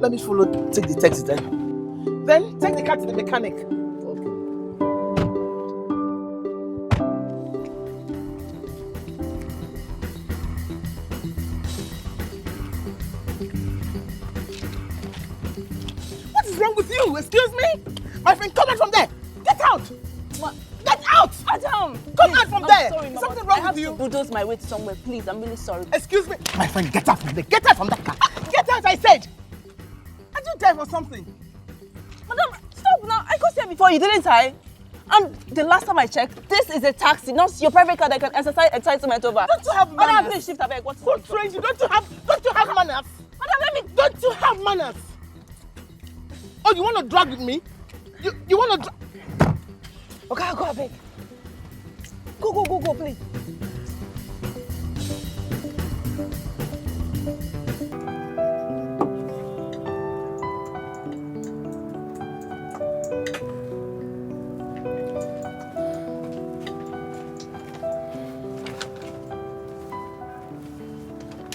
let me follow, take the taxi then. Then take the car to the mechanic. Okay. What is wrong with you? Excuse me? My friend, come out from there. Get out. What? Get out! Adam! Come out from there! Sorry, Is Mama. something wrong with you? I have to bulldoze my way to somewhere, please. I'm really sorry. Excuse me? My friend, get out from there. Get out from that car. Get out, I said! Are you deaf or something? Madam, stop now. I got here before you, didn't I? And the last time I checked, this is a taxi, not your private car that can exercise entitlement over. Don't you have manners? Madam, please shift away. What's Who trained you? Don't you have manners? Madam, let me... Don't you have manners? Oh, you want to drag with me? You want to drag... Okay, I'll go, I beg. Go, please.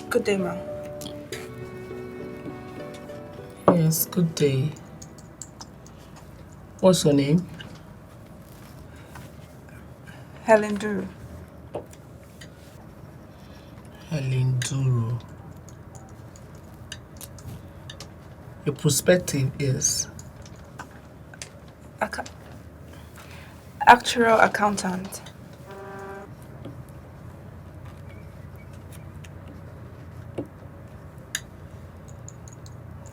Good day, ma'am. Yes, good day. What's your name? Helen Duru. Helen Duru. Your perspective is? Actual accountant.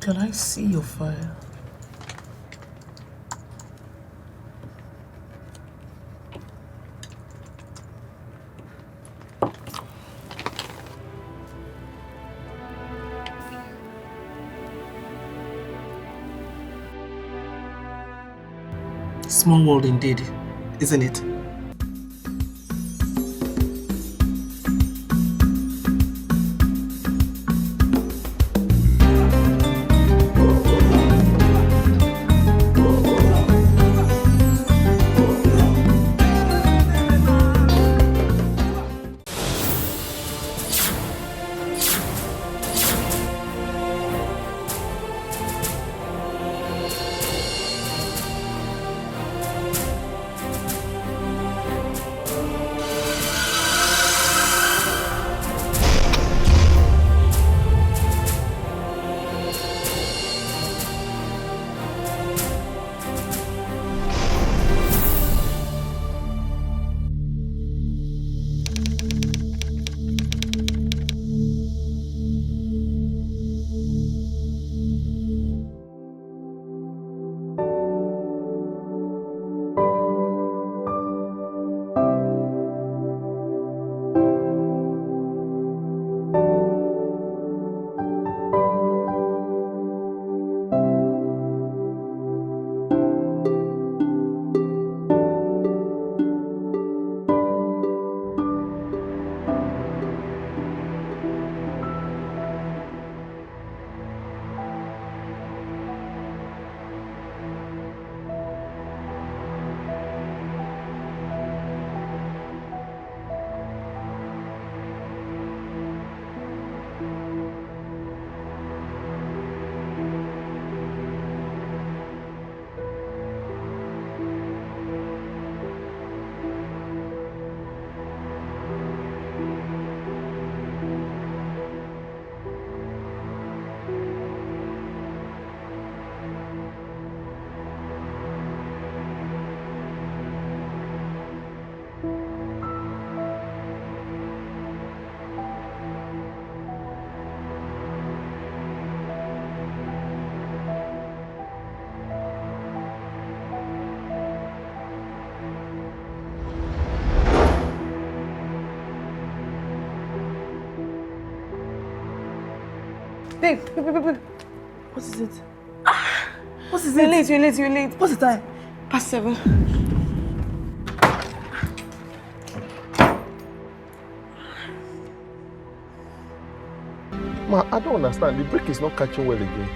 Can I see your file? Small world indeed, isn't it? Babe. What is it? What is it? You're late. What's the time? Past 7. Ma, I don't understand. The brake is not catching well again.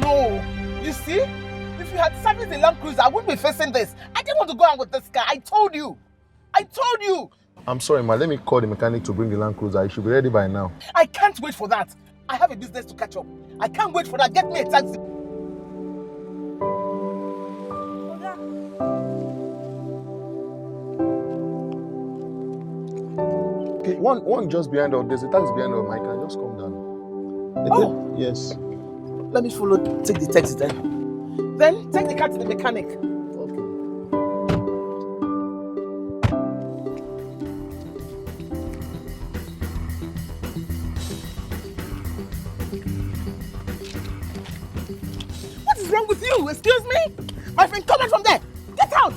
No. You see? If you had serviced the Land Cruiser, I wouldn't be facing this. I didn't want to go out with this car. I told you. I'm sorry, ma. Let me call the mechanic to bring the Land Cruiser. I should be ready by now. I can't wait for that. I have a business to catch up. I can't wait for that. Get me a taxi. Okay, one just behind us. There's a taxi behind us, Mike. Just come down. Oh. Yes. Let me follow. Take the taxi then. Then take the car to the mechanic. Okay. What is wrong with you? Excuse me? My friend, come out from there. Get out.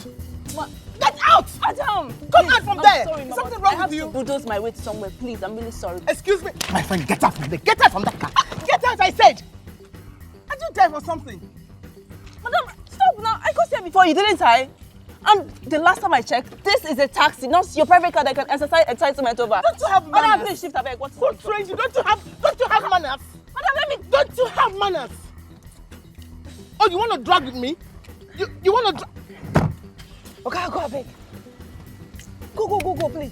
Get out. Adam! Come out from there. Sorry, Is Mama. something wrong I have with you? to bulldoze my way to somewhere. Please, I'm really sorry. Excuse me. My friend, get out from there. Get out from that car. Get out, I said. Are you there for something? Madam, stop now. I got here before you, didn't I? And the last time I checked, this is a taxi, not your private car that can exercise entitlement over. Don't you have manners? Madam, please shift abeg. What's Who trained you? Don't you have manners? Madam, let me. Don't you have manners? Oh, you want to drag with me? You want to drag? Okay, go abeg. Go, please.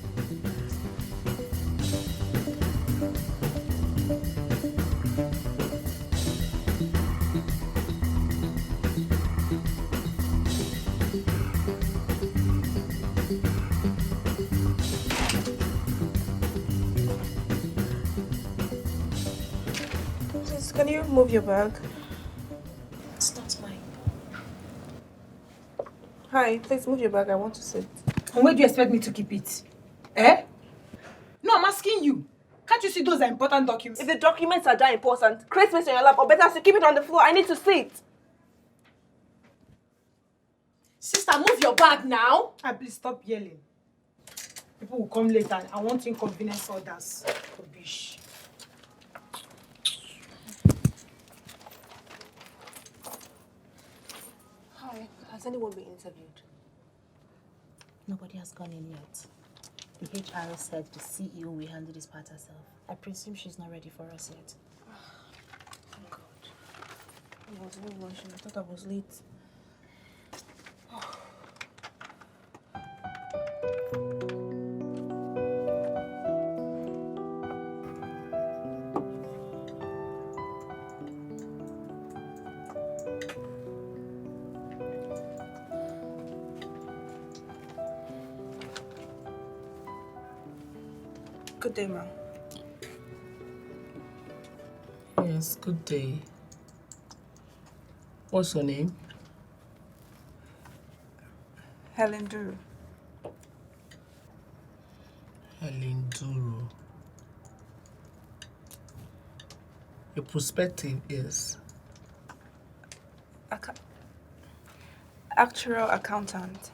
Please, can you move your bag? It's not mine. Hi, please move your bag. I want to sit. And where do you expect me to keep it? Eh? No, I'm asking you. Can't you see those are important documents? If the documents are that important, create space on your lap, or better still, keep it on the floor. I need to sit. Sister, move your bag now. Please stop yelling. People will come later and I won't inconvenience others. Rubbish. Hi, has anyone been interviewed? Nobody has gone in yet. The HR said the CEO will handle this part herself. I presume she's not ready for us yet. Thank God. I was really rushing. I thought I was late. Good day, ma'am. Yes, good day. What's your name? Helen Duru. Helen Duru. Your perspective is? Actual accountant.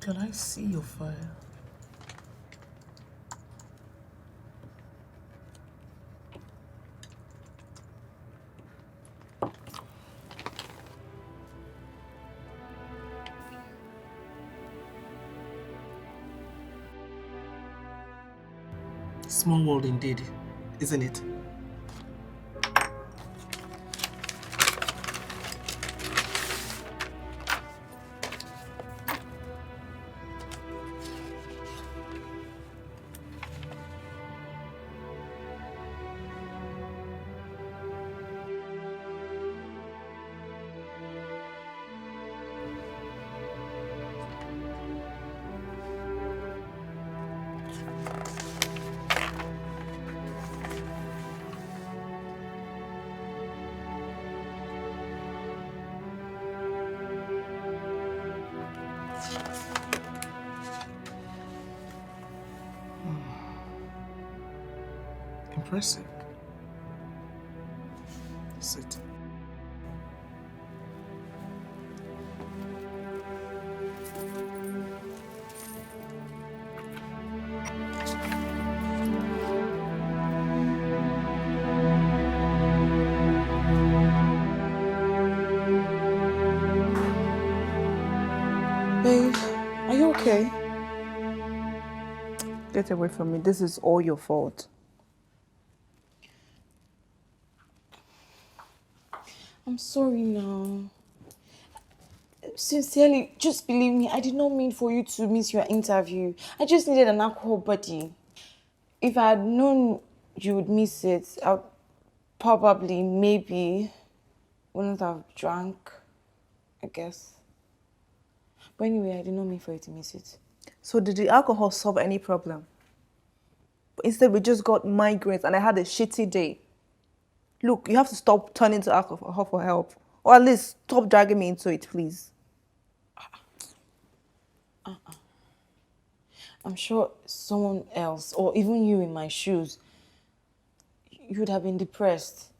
Can I see your file? Small world indeed, isn't it? Impressive. Sit. Babe, are you okay? Get away from me. This is all your fault. I'm sorry now. Sincerely, just believe me, I did not mean for you to miss your interview. I just needed an alcohol buddy. If I had known you would miss it, I would probably, maybe, wouldn't have drank, I guess. But anyway, I did not mean for you to miss it. So did the alcohol solve any problem? Instead, we just got migraines and I had a shitty day. Look, you have to stop turning to alcohol for help. Or at least stop dragging me into it, please. I'm sure someone else, or even you in my shoes, you would have been depressed.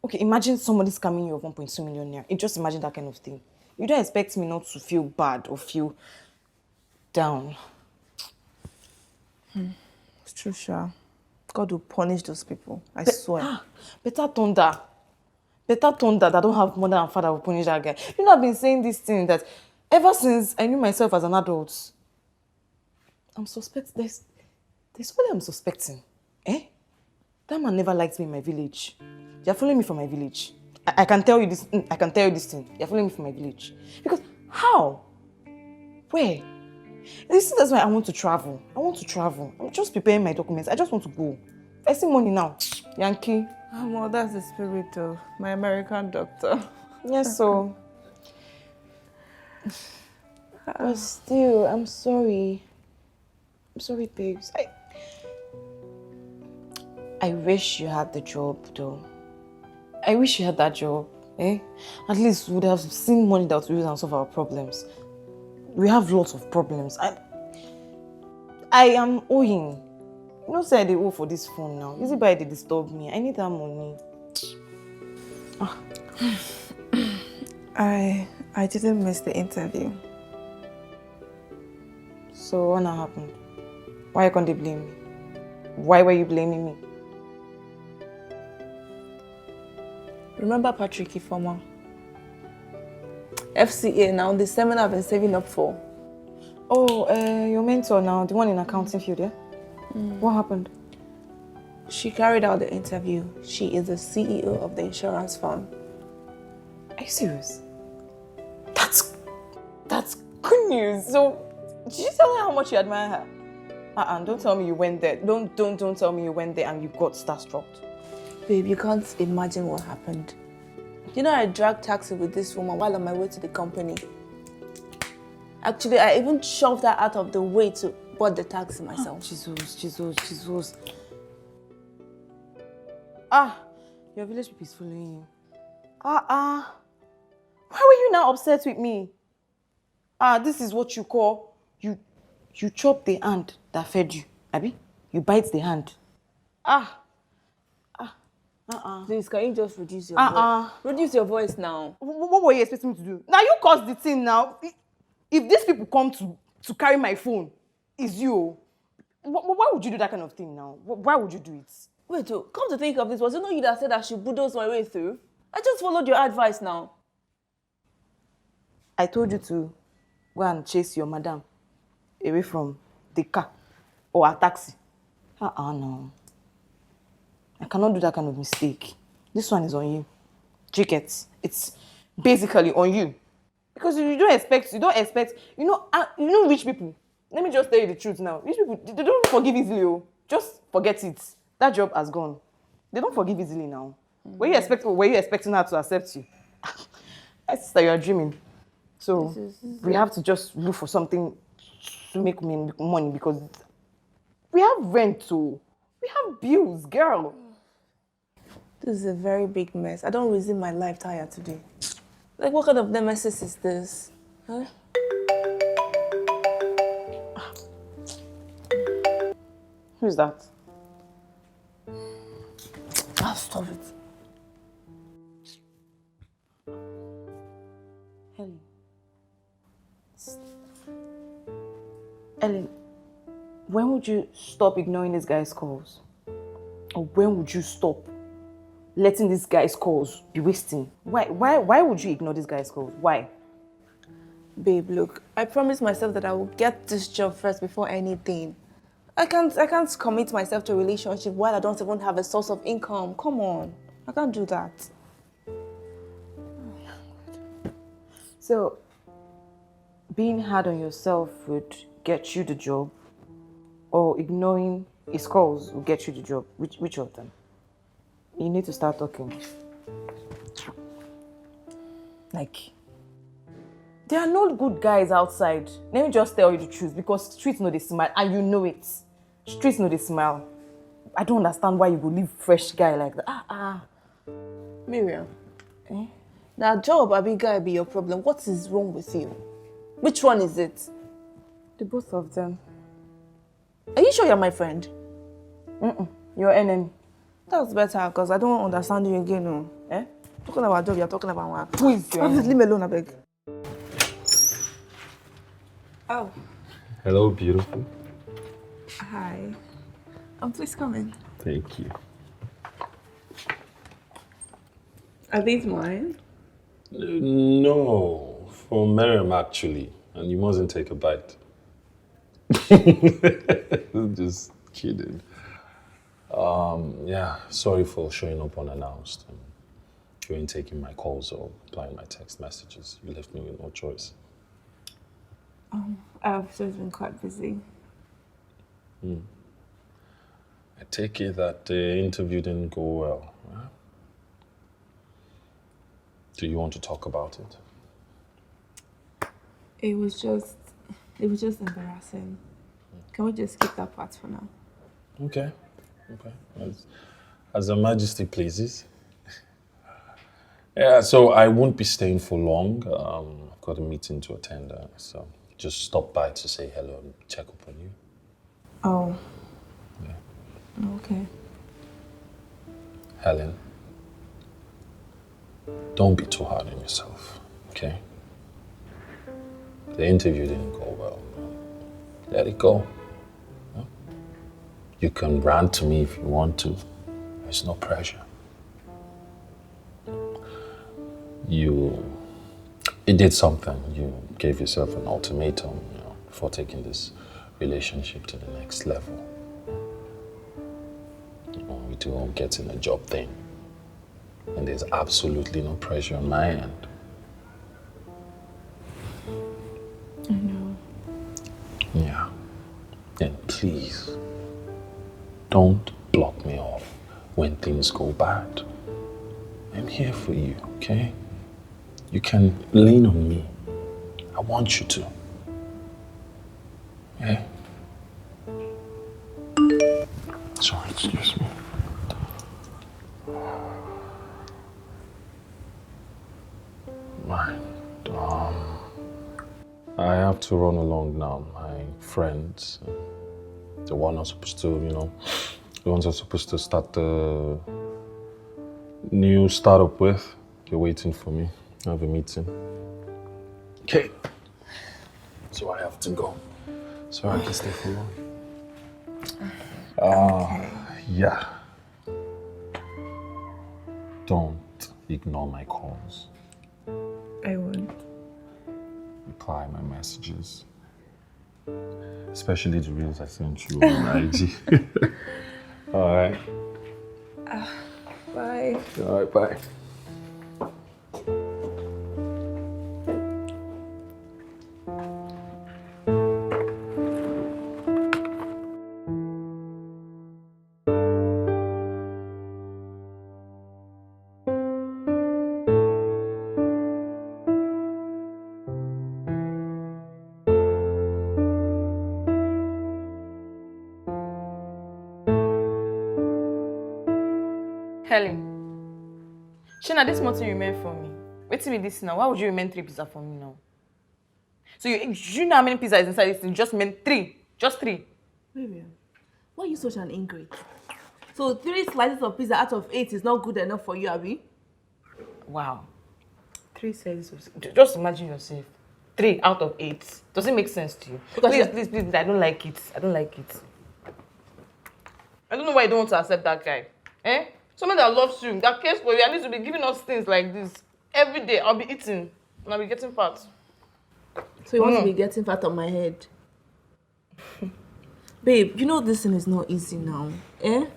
Okay, imagine somebody scamming you of 1.2 million naira. Just imagine that kind of thing. You don't expect me not to feel bad or feel down. It's true, Sha. God will punish those people. I swear. Better thunder. Better thunder that don't have mother and father will punish that guy. You know, I've been saying this thing that ever since I knew myself as an adult, I'm suspect there's somebody I'm suspecting. Eh? That man never liked me in my village. You're following me from my village. I can tell you this. I can tell you this thing. You're following me from my village. Because how? Where? This is why I want to travel. I want to travel. I'm just preparing my documents. I just want to go. I see money now. Yankee. Oh, well, that's the spirit of my American doctor. Yes, so. But still, I'm sorry. I'm sorry, babes. I wish you had the job, though. I wish you had that job, eh? At least we would have seen money that we use and solve our problems. We have lots of problems. I am owing. You know, say they owe for this phone now. Is it by they disturb me? I need that money. I didn't miss the interview. So what now happened? Why can't they blame me? Why were you blaming me? Remember Patrick Ifoma? FCA now, the seminar I've been saving up for. Oh, your mentor now, the one in accounting field, yeah? What happened? She carried out the interview. She is the CEO of the insurance firm. Are you serious? That's good news. So, did you tell her how much you admire her? Don't tell me you went there. Don't tell me you went there and you got starstruck. Babe, you can't imagine what happened. You know, I dragged taxi with this woman while on my way to the company. Actually, I even shoved her out of the way to board the taxi myself. Jesus. Your village people is following you. Why were you now upset with me? This is what you call, you chop the hand that fed you, Abi? You bite the hand. Please, can you just reduce your voice? Reduce your voice now. What were you expecting me to do? Now you caused the thing now. If these people come to carry my phone, it's you. Why would you do that kind of thing now? Why would you do it? Wait, come to think of this, was it not you that said I should bulldoze my way through? I just followed your advice now. I told you to go and chase your madam away from the car or a taxi. No. I cannot do that kind of mistake. This one is on you. It's basically on you. Because you don't expect, you know rich people. Let me just tell you the truth now. Rich people, they don't forgive easily. Just forget it. That job has gone. They don't forgive easily now. Were you expecting her to accept you? I sister, you are dreaming. So we have to just look for something to make money because we have rent too. We have bills, girl. This is a very big mess. I don't resume my life tired today. Like, what kind of nemesis is this? Huh? Who's that? Stop it. Ellen, when would you stop ignoring this guy's calls? Or when would you stop letting this guy's calls be wasting? Why would you ignore this guy's calls? Why? Babe, look, I promised myself that I will get this job first before anything. I can't commit myself to a relationship while I don't even have a source of income. Come on, I can't do that. So, being hard on yourself would get you the job, or ignoring his calls will get you the job? Which of them? You need to start talking. Like, there are no good guys outside. Let me just tell you the truth, because streets know they smile, and you know it. Streets know they smile. I don't understand why you go leave fresh guy like that. Miriam, now job or big guy be your problem. What is wrong with you? Which one is it? The both of them. Are you sure you're my friend? Your enemy. That's better, because I don't understand you again. No. Talking about job, you're talking about work. Who is your enemy? Leave me alone, I beg. Oh, Hello, beautiful. hi. Please come in. Thank you. Are these mine? No, for Miriam actually, and you mustn't take a bite. Just kidding. Yeah, sorry for showing up unannounced. You ain't taking my calls or replying my text messages. You left me with no choice. I've just been quite busy. I take it that the interview didn't go well. Huh? Do you want to talk about it? It was just embarrassing. Can we just skip that part for now? Okay. As Her Majesty pleases. Yeah, so I won't be staying for long. I've got a meeting to attend, so just stop by to say hello and check up on you. Oh. Yeah. Okay. Helen, don't be too hard on yourself, okay? The interview didn't go well. Let it go. Huh? You can rant to me if you want to. There's no pressure. You did something. You gave yourself an ultimatum, before taking this relationship to the next level. We do getting a job thing. And there's absolutely no pressure on my end. I know. Yeah. Then please, don't block me off when things go bad. I'm here for you, okay? You can lean on me. I want you to. Yeah? Sorry, excuse me. Right. I have to run along now. My friends, the one I'm supposed to, the ones I'm supposed to start the new startup with, they're waiting for me. I have a meeting. Okay. So I have to go. So I can stay for long. Okay. Yeah. Don't ignore my calls. I won't. Reply my messages. Especially the reels I sent you on IG. Alright. Bye. Alright, bye. Helen, Shana, this month you remain for me. Wait till me this now. Why would you remain 3 pizza for me now? So you know how many pizza is inside this thing? Just meant 3. Just 3. Miriam, why are you such an ingrate? So 3 slices of pizza out of 8 is not good enough for you, Abby? Wow. 3 slices. Just imagine yourself. 3 out of 8. Does it make sense to you? Because please, I don't like it. I don't like it. I don't know why you don't want to accept that guy. Someone that loves you, that cares for you, and needs to be giving us things like this. Every day, I'll be eating, and I'll be getting fat. So you want to be getting fat on my head? Babe, you know this thing is not easy now. I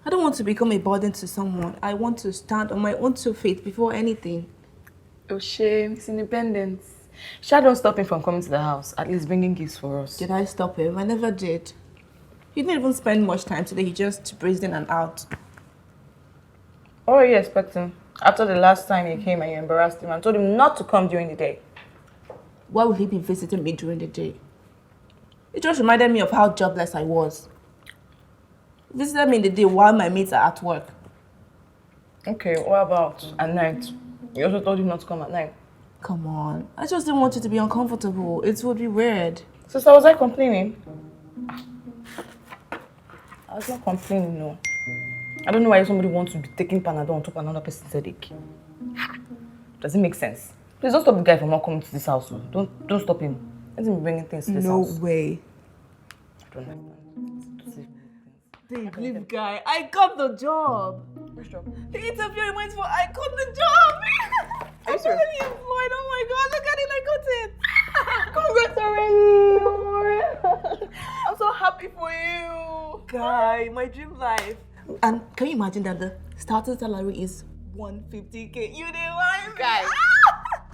don't want to become a burden to someone. I want to stand on my own 2 feet before anything. Oh, shame. It's independence. Sha don't stop him from coming to the house, at least bringing gifts for us. Did I stop him? I never did. He didn't even spend much time today. He just breezed in and out. What were you expecting? After the last time he came and you embarrassed him and told him not to come during the day. Why would he be visiting me during the day? It just reminded me of how jobless I was. He visited me in the day while my mates are at work. Okay, what about at night? You also told him not to come at night. Come on. I just didn't want you to be uncomfortable. It would be weird. Sister, was I complaining? I was not complaining, no. I don't know why somebody wants to be taking Panadol on top of another person's headache. Does it make sense? Please don't stop the guy from not coming to this house. Don't stop him. Let him be bringing things to this house. No way. I don't understand. Babe, leave guy. I got the job. Which job? The interview I went for, I got the job. Are you serious? I'm employed. Oh my god, look at it, I got it. Congrats already. I'm so happy for you. Guy, my dream life. And can you imagine that the starting salary is 150K? You didn't lie, Guys,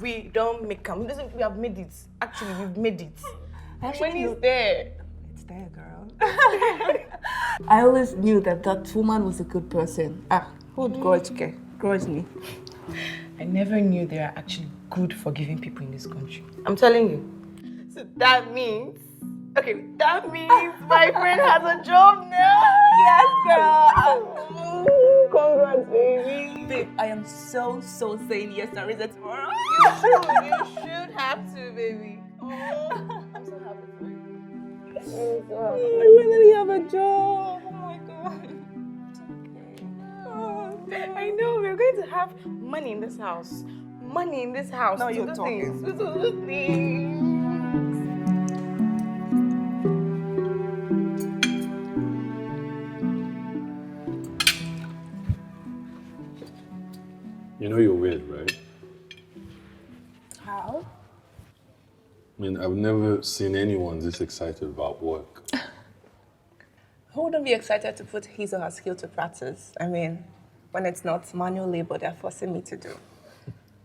we don't make them. Listen, we have made it. Actually, we've made it. When he's there. It's there, girl. I always knew that that woman was a good person. Who would grudge me? I never knew there are actually good, forgiving people in this country. I'm telling you. So that means my friend has a job now. Yes, girl. Congrats, baby. Babe, I am so saying yes to Reza tomorrow. You should have to, baby. I'm so happy for you. I finally have a job. Oh my god. I know, we're going to have money in this house. Money in this house. Now to you're do talking. things. To do things. You know you're weird, right? How? I mean, I've never seen anyone this excited about work. Who wouldn't be excited to put his or her skill to practice? I mean, when it's not manual labor they're forcing me to do.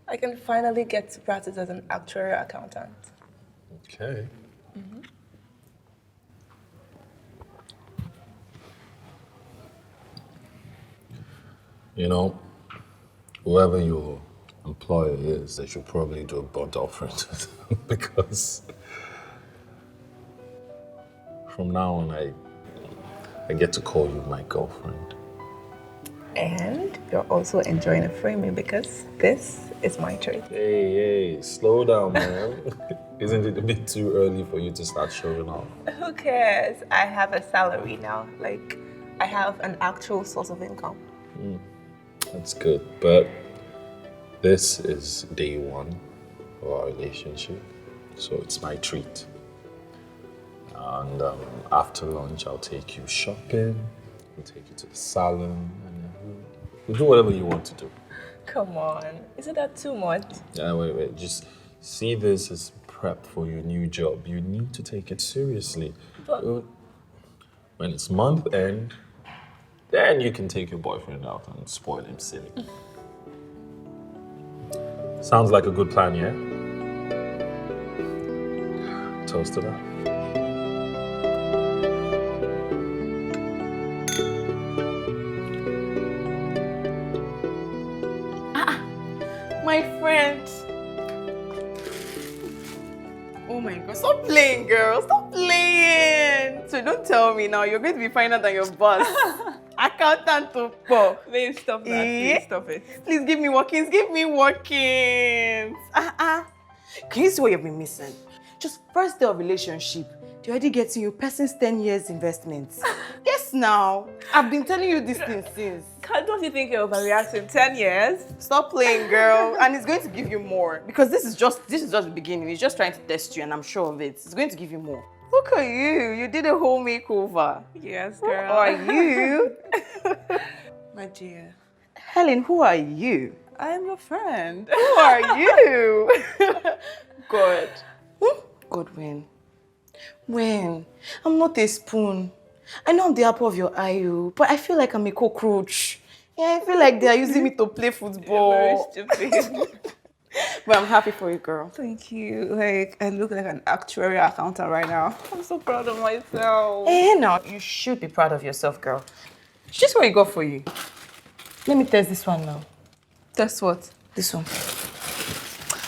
I can finally get to practice as an actuarial accountant. Okay. You know, whoever your employer is, they should probably do a burnt offering because from now on, I get to call you my girlfriend. And you're also enjoying a framing because this is my treat. Hey, slow down, man. Isn't it a bit too early for you to start showing off? Who cares? I have a salary now. Like, I have an actual source of income. That's good, but this is day one of our relationship, so it's my treat. And after lunch, I'll take you shopping, I'll take you to the salon, and we'll do whatever you want to do. Come on. Isn't that too much? Yeah, wait. Just see this as prep for your new job. You need to take it seriously. But when it's month end, then you can take your boyfriend out and spoil him silly. Sounds like a good plan, yeah? Toast to that. My friend. Oh my god, stop playing, girl. Stop playing. So don't tell me now, you're going to be finer than your boss. Accountant to pop. babe, stop that. Please stop it. Please give me workings, give me workings. Can you see what you've been missing? Just first day of relationship, they're already getting you person's 10 years investments. Yes, now. I've been telling you this thing since. Don't you think you're overreacting? 10 years? Stop playing, girl. And it's going to give you more. Because this is just the beginning. It's just trying to test you, and I'm sure of it. It's going to give you more. Look at you. You did a whole makeover. Yes, Who girl. are you? My dear, Helen, who are you? I am your friend. Who are you? God. God, when? When? I'm not a spoon. I know I'm the apple of your eye, but I feel like I'm a cockroach. Yeah, I feel like they are using me to play football. You're very stupid. But I'm happy for you, girl. Thank you. Like, I look like an actuarial accountant right now. I'm so proud of myself. Now, you should be proud of yourself, girl. It's just what you got for you. Let me test this one now. Test what? This one.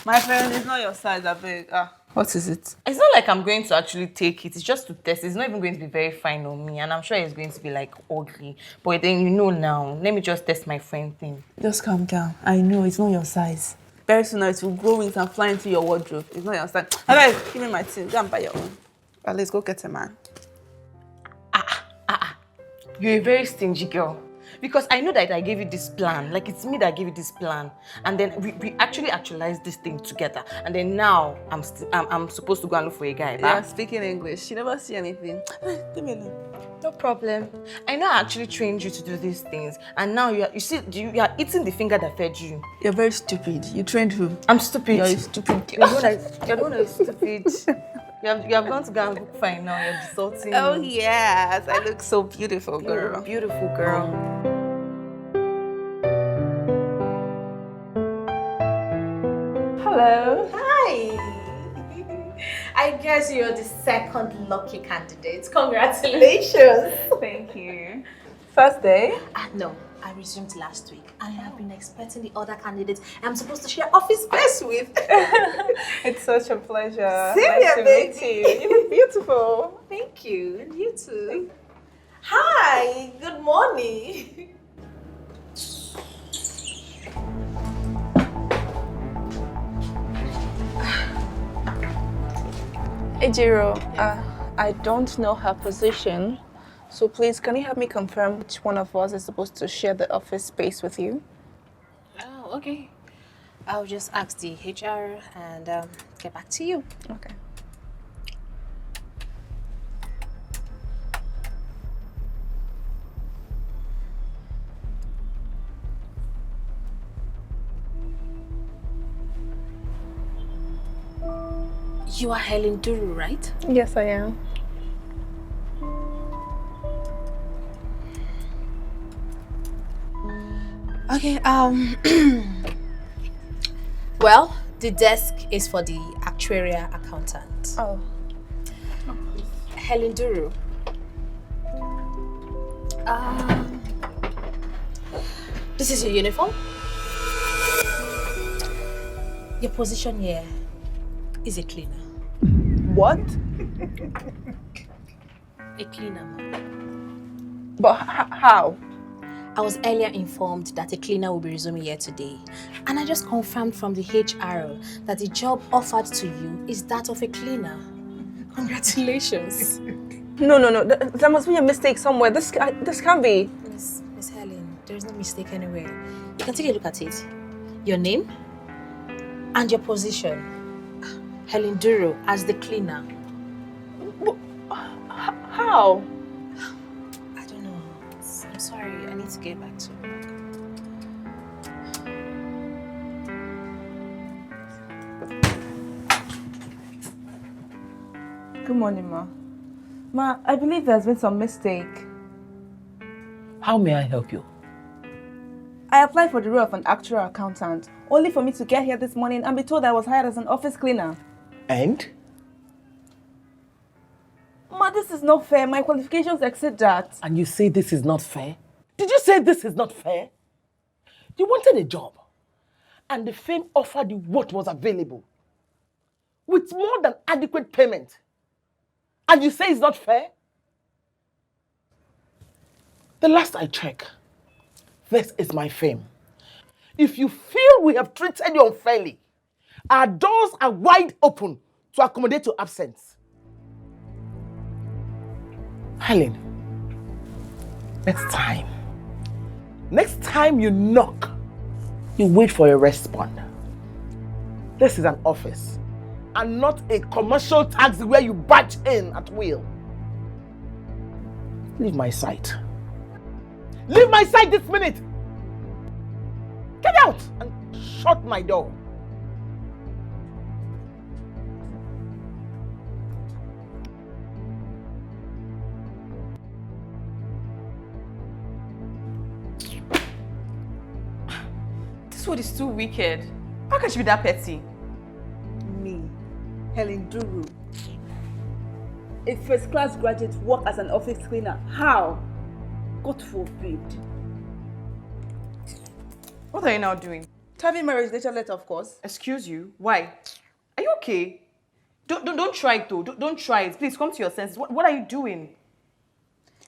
My friend, it's not your size, I beg. What is it? It's not like I'm going to actually take it. It's just to test. It's not even going to be very fine on me. And I'm sure it's going to be like ugly. But then you know now. Let me just test my friend thing. Just calm down. I know it's not your size. Very soon it will grow wings and fly into your wardrobe. It's not your size. Alright, give me my thing. Go and buy your own. Well, let's go get a man. You're a very stingy girl. Because I know that I gave you this plan. Like, it's me that gave you this plan. And then we actually actualized this thing together. And then now, I'm supposed to go and look for a guy. Yeah, speaking English. You never see anything. Leave me alone. No problem. I know I actually trained you to do these things. And now you are eating the finger that fed you. You're very stupid. You trained who? I'm stupid. You're a stupid. You're the one that is stupid. You have gone to go and book fine now. You're insulting me. Oh, yes. I look so beautiful, girl. You're a beautiful girl. Hello. Hi! I guess you're the second lucky candidate. Congratulations! Thank you. First day? No, I resumed last week. I have been expecting the other candidates I'm supposed to share office space with. It's such a pleasure. Same nice here, to meet you. You look beautiful. Thank you, and you too. Hi, good morning. Ejiro, I don't know her position, so please can you help me confirm which one of us is supposed to share the office space with you? Oh, okay. I'll just ask the HR and get back to you. Okay. You are Helen Duru, right? Yes, I am. Okay, well, the desk is for the actuarial accountant. Oh. Helen Duru. This is your uniform. Your position here is a cleaner. What? A cleaner, ma'am. But how? I was earlier informed that a cleaner will be resuming here today. And I just confirmed from the HR that the job offered to you is that of a cleaner. Congratulations. No. There must be a mistake somewhere. This can't be. Miss Helen, there is no mistake anywhere. You can take a look at it. Your name and your position. Helen Duro as the cleaner. How? I don't know. I'm sorry. I need to get back to work. Good morning, Ma. Ma, I believe there's been some mistake. How may I help you? I applied for the role of an actual accountant, only for me to get here this morning and be told I was hired as an office cleaner. And? Ma, this is not fair. My qualifications exceed that. And you say this is not fair? Did you say this is not fair? You wanted a job, and the firm offered you what was available, with more than adequate payment. And you say it's not fair? The last I checked, this is my firm. If you feel we have treated you unfairly, our doors are wide open to accommodate your absence. Helen, next time you knock, you wait for a response. This is an office and not a commercial taxi where you barge in at will. Leave my sight. Leave my sight this minute! Get out and shut my door. This one is too wicked. How can she be that petty? Me, Helen Duru, a first-class graduate, work as an office cleaner. How? God forbid. What are you now doing? Typing my resignation letter, of course. Excuse you? Why? Are you okay? Don't try it though. Don't try it. Please come to your senses. What are you doing?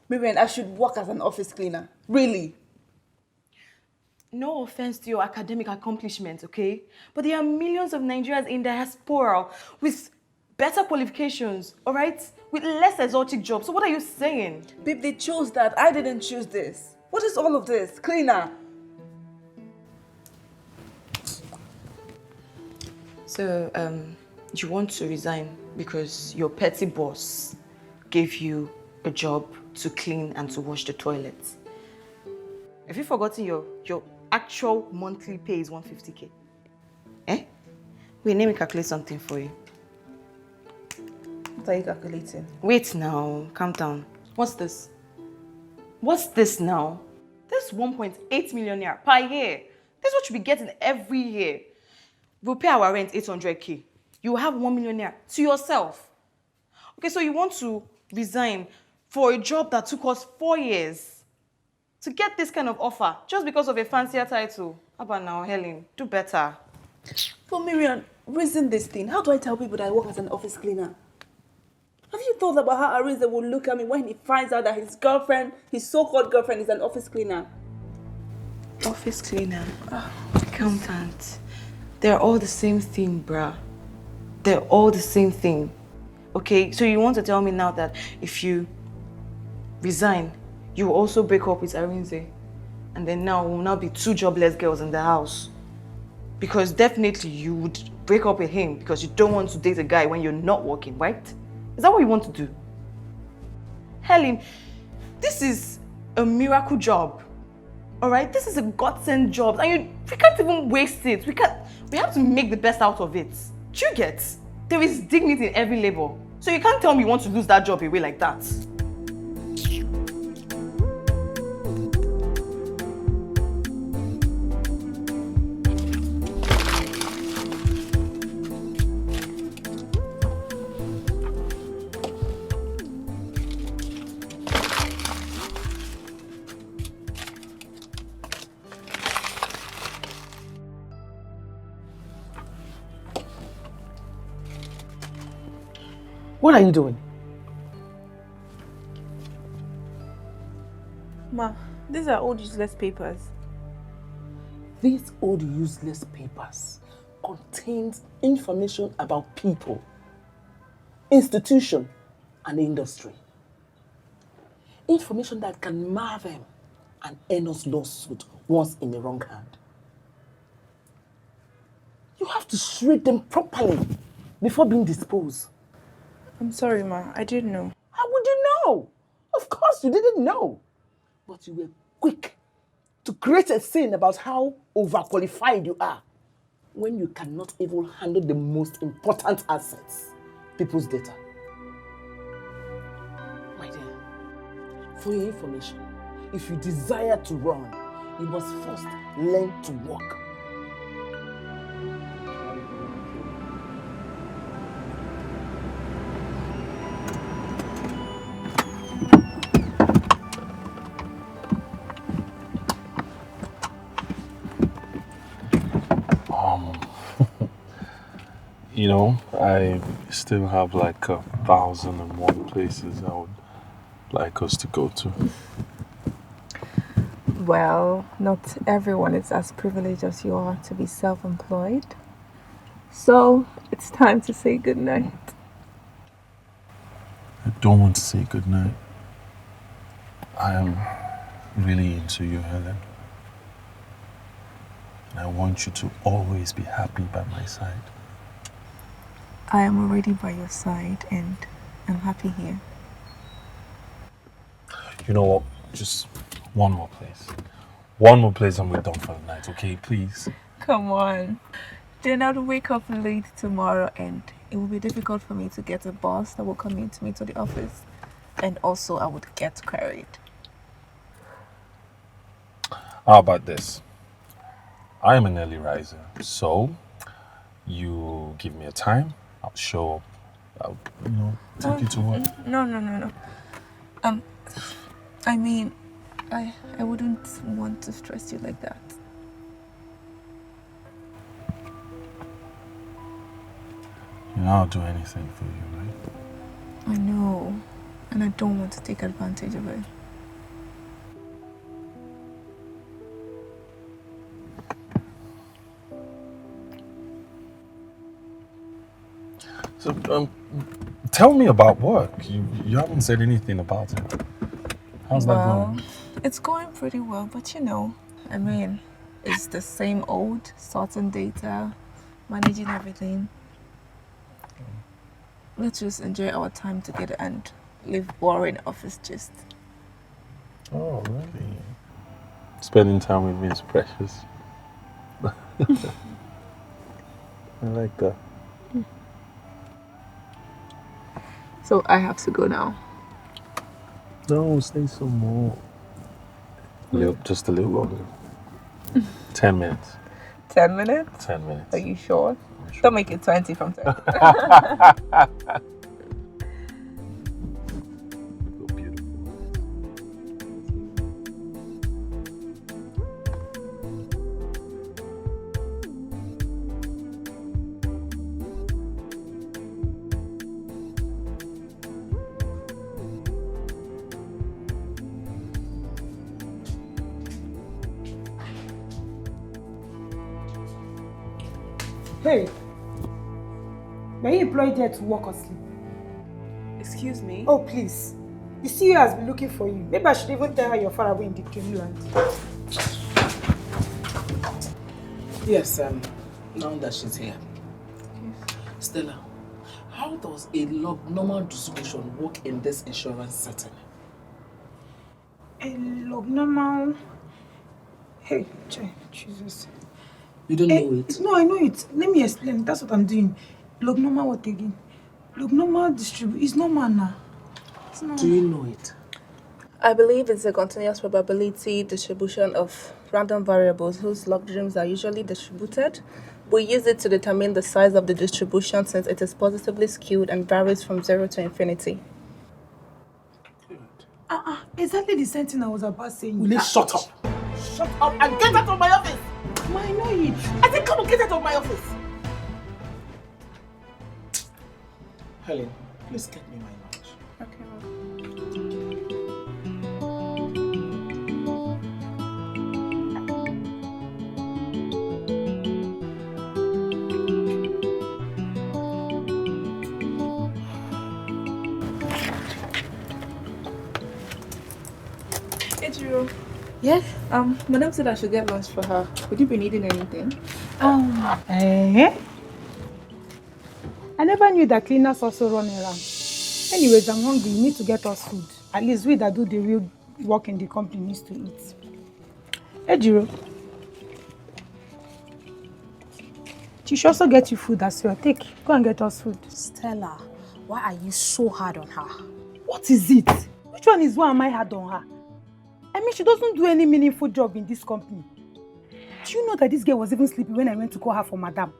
Miriam, I should work as an office cleaner. Really? No offense to your academic accomplishments, okay? But there are millions of Nigerians in diaspora with better qualifications, all right? With less exotic jobs. So what are you saying? Babe, they chose that. I didn't choose this. What is all of this? Cleaner. So, you want to resign because your petty boss gave you a job to clean and to wash the toilets. Have you forgotten your actual monthly pay is 150k? Eh? Wait, let me calculate something for you. What are you calculating? Wait now, calm down. What's this? What's this now? This is 1.8 million naira per year. This is what you be getting every year. We'll pay our rent 800k. You will have 1 million naira to yourself. Okay, so you want to resign for a job that took us 4 years to get this kind of offer just because of a fancier title. How about now, Helen? Do better. But Miriam, reason this thing. How do I tell people that I work as an office cleaner? Have you thought about how Ariza will look at me when he finds out that his girlfriend, his so-called girlfriend, is an office cleaner? Office cleaner, accountant. They're all the same thing, bruh. They're all the same thing. Okay, so you want to tell me now that if you resign, you will also break up with Arinze, and then now will now be 2 jobless girls in the house? Because definitely you would break up with him because you don't want to date a guy when you're not working, right? Is that what you want to do? Helen, this is a miracle job. All right, this is a godsend job, and we can't even waste it. We have to make the best out of it. Do you get? There is dignity in every labor. So you can't tell me you want to lose that job away like that. What are you doing? Ma, these are old useless papers. These old useless papers contains information about people, institution, and industry. Information that can mar them and end us lawsuit once in the wrong hand. You have to shred them properly before being disposed. I'm sorry, Ma. I didn't know. How would you know? Of course you didn't know. But you were quick to create a scene about how overqualified you are when you cannot even handle the most important assets, people's data. My dear, for your information, if you desire to run, you must first learn to walk. You know, I still have like 1,001 places I would like us to go to. Well, not everyone is as privileged as you are to be self-employed. So, it's time to say goodnight. I don't want to say goodnight. I am really into you, Helen. And I want you to always be happy by my side. I am already by your side and I'm happy here. You know what? Just one more place. One more place and we're done for the night, okay? Please. Come on. Then I'll wake up late tomorrow and it will be difficult for me to get a bus that will commute me to the office. And also I would get carried. How about this? I am an early riser, so You give me a time, I'll show up. I'll, take you to work. No. I mean, I wouldn't want to stress you like that. I'll do anything for you, right? I know, and I don't want to take advantage of it. So, tell me about work. You haven't said anything about it. How's that going? It's going pretty well, but I mean, it's the same old, sorting data, managing everything. Let's just enjoy our time together and leave boring office gist. Oh, really? Spending time with me is precious. I like that. So I have to go now. No, stay some more. Just a little longer. 10 minutes. 10 minutes? 10 minutes. Are you sure? Don't make it 20 from 10. Hey, were you employed there to work or sleep? Excuse me? Oh, please. The CEO has been looking for you. Maybe I should even tell her you're far away in Dikeh land. Yes, now that she's here. Stella, how does a normal distribution work in this insurance setting? A normal. Hey, Jesus. You don't know it? No, I know it. Let me explain. That's what I'm doing. Normal what again? Normal distribute. It's normal now. Do you know it? I believe it's a continuous probability distribution of random variables whose logarithms are usually distributed. We use it to determine the size of the distribution since it is positively skewed and varies from 0 to infinity. Exactly the same thing I was about saying. Will you shut up? Shut up and get out of my office! I know it. I said, come on, get out of my office! Helen, please get me my lunch. Okay, Hey, Jiro. Yeah? Madam said I should get lunch for her. Would you be needing anything? I never knew that cleaners also run around. Anyways, I'm hungry. You need to get us food. At least we that do the real work in the company needs to eat. Hey, Jiro. She should also get you food as well. Take, go and get us food. Stella, why are you so hard on her? What is it? Which one is why am I hard on her? I mean, she doesn't do any meaningful job in this company. Do you know that this girl was even sleeping when I went to call her for madam?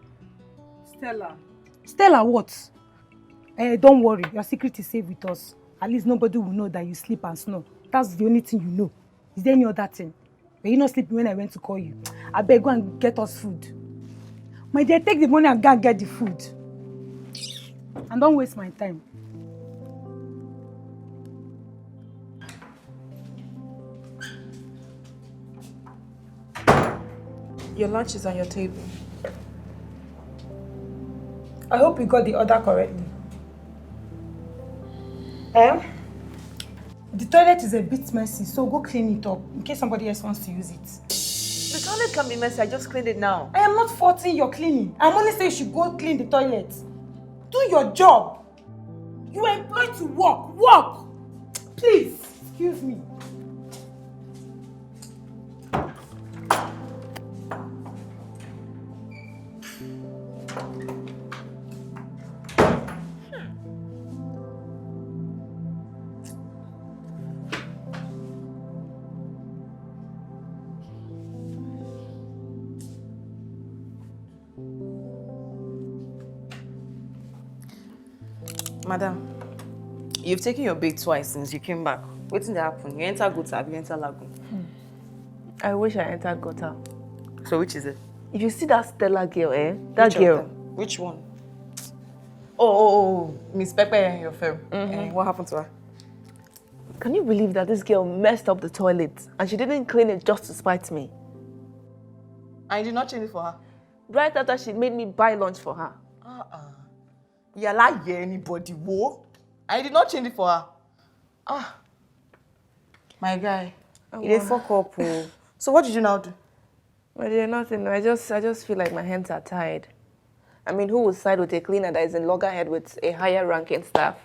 Stella. Stella what? Don't worry, your secret is safe with us. At least nobody will know that you sleep and snore. That's the only thing you know. Is there any other thing? Were you not sleeping when I went to call you? I beg, go and get us food. My dear, take the money and go and get the food. And don't waste my time. Your lunch is on your table. I hope you got the order correctly. The toilet is a bit messy, so go clean it up in case somebody else wants to use it. The toilet can be messy. I just cleaned it now. I am not faulting your cleaning. I'm only saying you should go clean the toilet. Do your job. You are employed to work. Work! Please, excuse me. Madam, you've taken your bait twice since you came back. What did happen? You enter gutter, you enter lagoon. I wish I entered gutter. So which is it? If you see that Stella girl, that Which of girl. them? Which one? Oh, Miss Pepe, your firm. What happened to her? Can you believe that this girl messed up the toilet and she didn't clean it just to spite me? I did not change it for her. Right after she made me buy lunch for her. You like anybody, whoa? I did not change it for her. My guy, you did fuck up. Oh. So what did you now do? Well, dear, nothing. I just feel like my hands are tied. I mean, who would side with a cleaner that is in loggerhead with a higher ranking staff?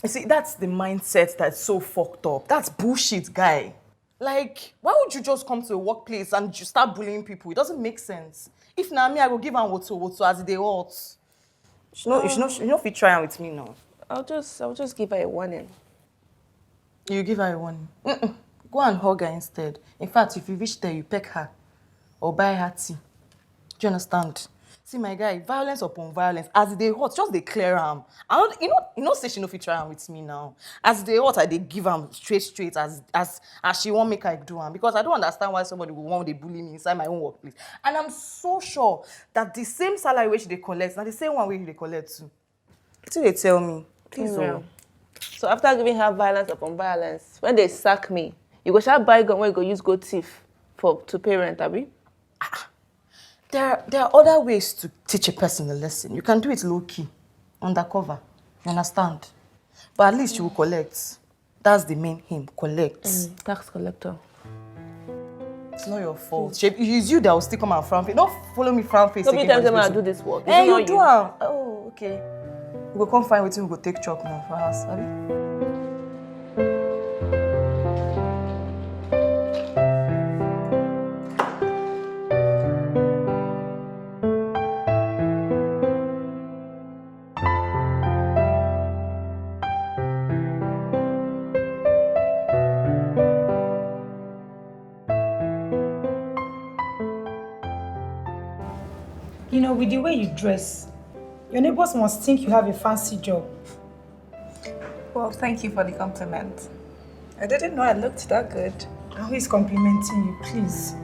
You see, that's the mindset that's so fucked up. That's bullshit, guy. Like, why would you just come to a workplace and you start bullying people? It doesn't make sense. If now me, I go give am woto as they hot. You should not fit trying with me now. I'll just give her a warning. You give her a warning. Go and hug her instead. In fact, if you reach there, you peck her or buy her tea. Do you understand? See, my guy, violence upon violence. As they hot, just they clear am. You know, say she no fit try am with me now. As they hot, I they give am straight as she won't make her do am. Because I don't understand why somebody will want to bully me inside my own workplace. And I'm so sure that the same salary which they collect, now the same one way they collect too. Till they tell me, please. So after giving her violence upon violence, when they sack me, you go shall buy gun where you go use go thief to pay rent, abi? There are other ways to teach a person a lesson. You can do it low-key, undercover. You understand? But at least you will collect. That's the main aim, collect. Tax collector. It's not your fault. It's you that will still come and frown face. Don't follow me frown face Nobody again. tells them I do this work. Hey, you do am. Oh, okay. We go come find wetin we go take chop now for us, abi? You know, with the way you dress, your neighbors must think you have a fancy job. Well, thank you for the compliment. I didn't know I looked that good. And who is complimenting you, please?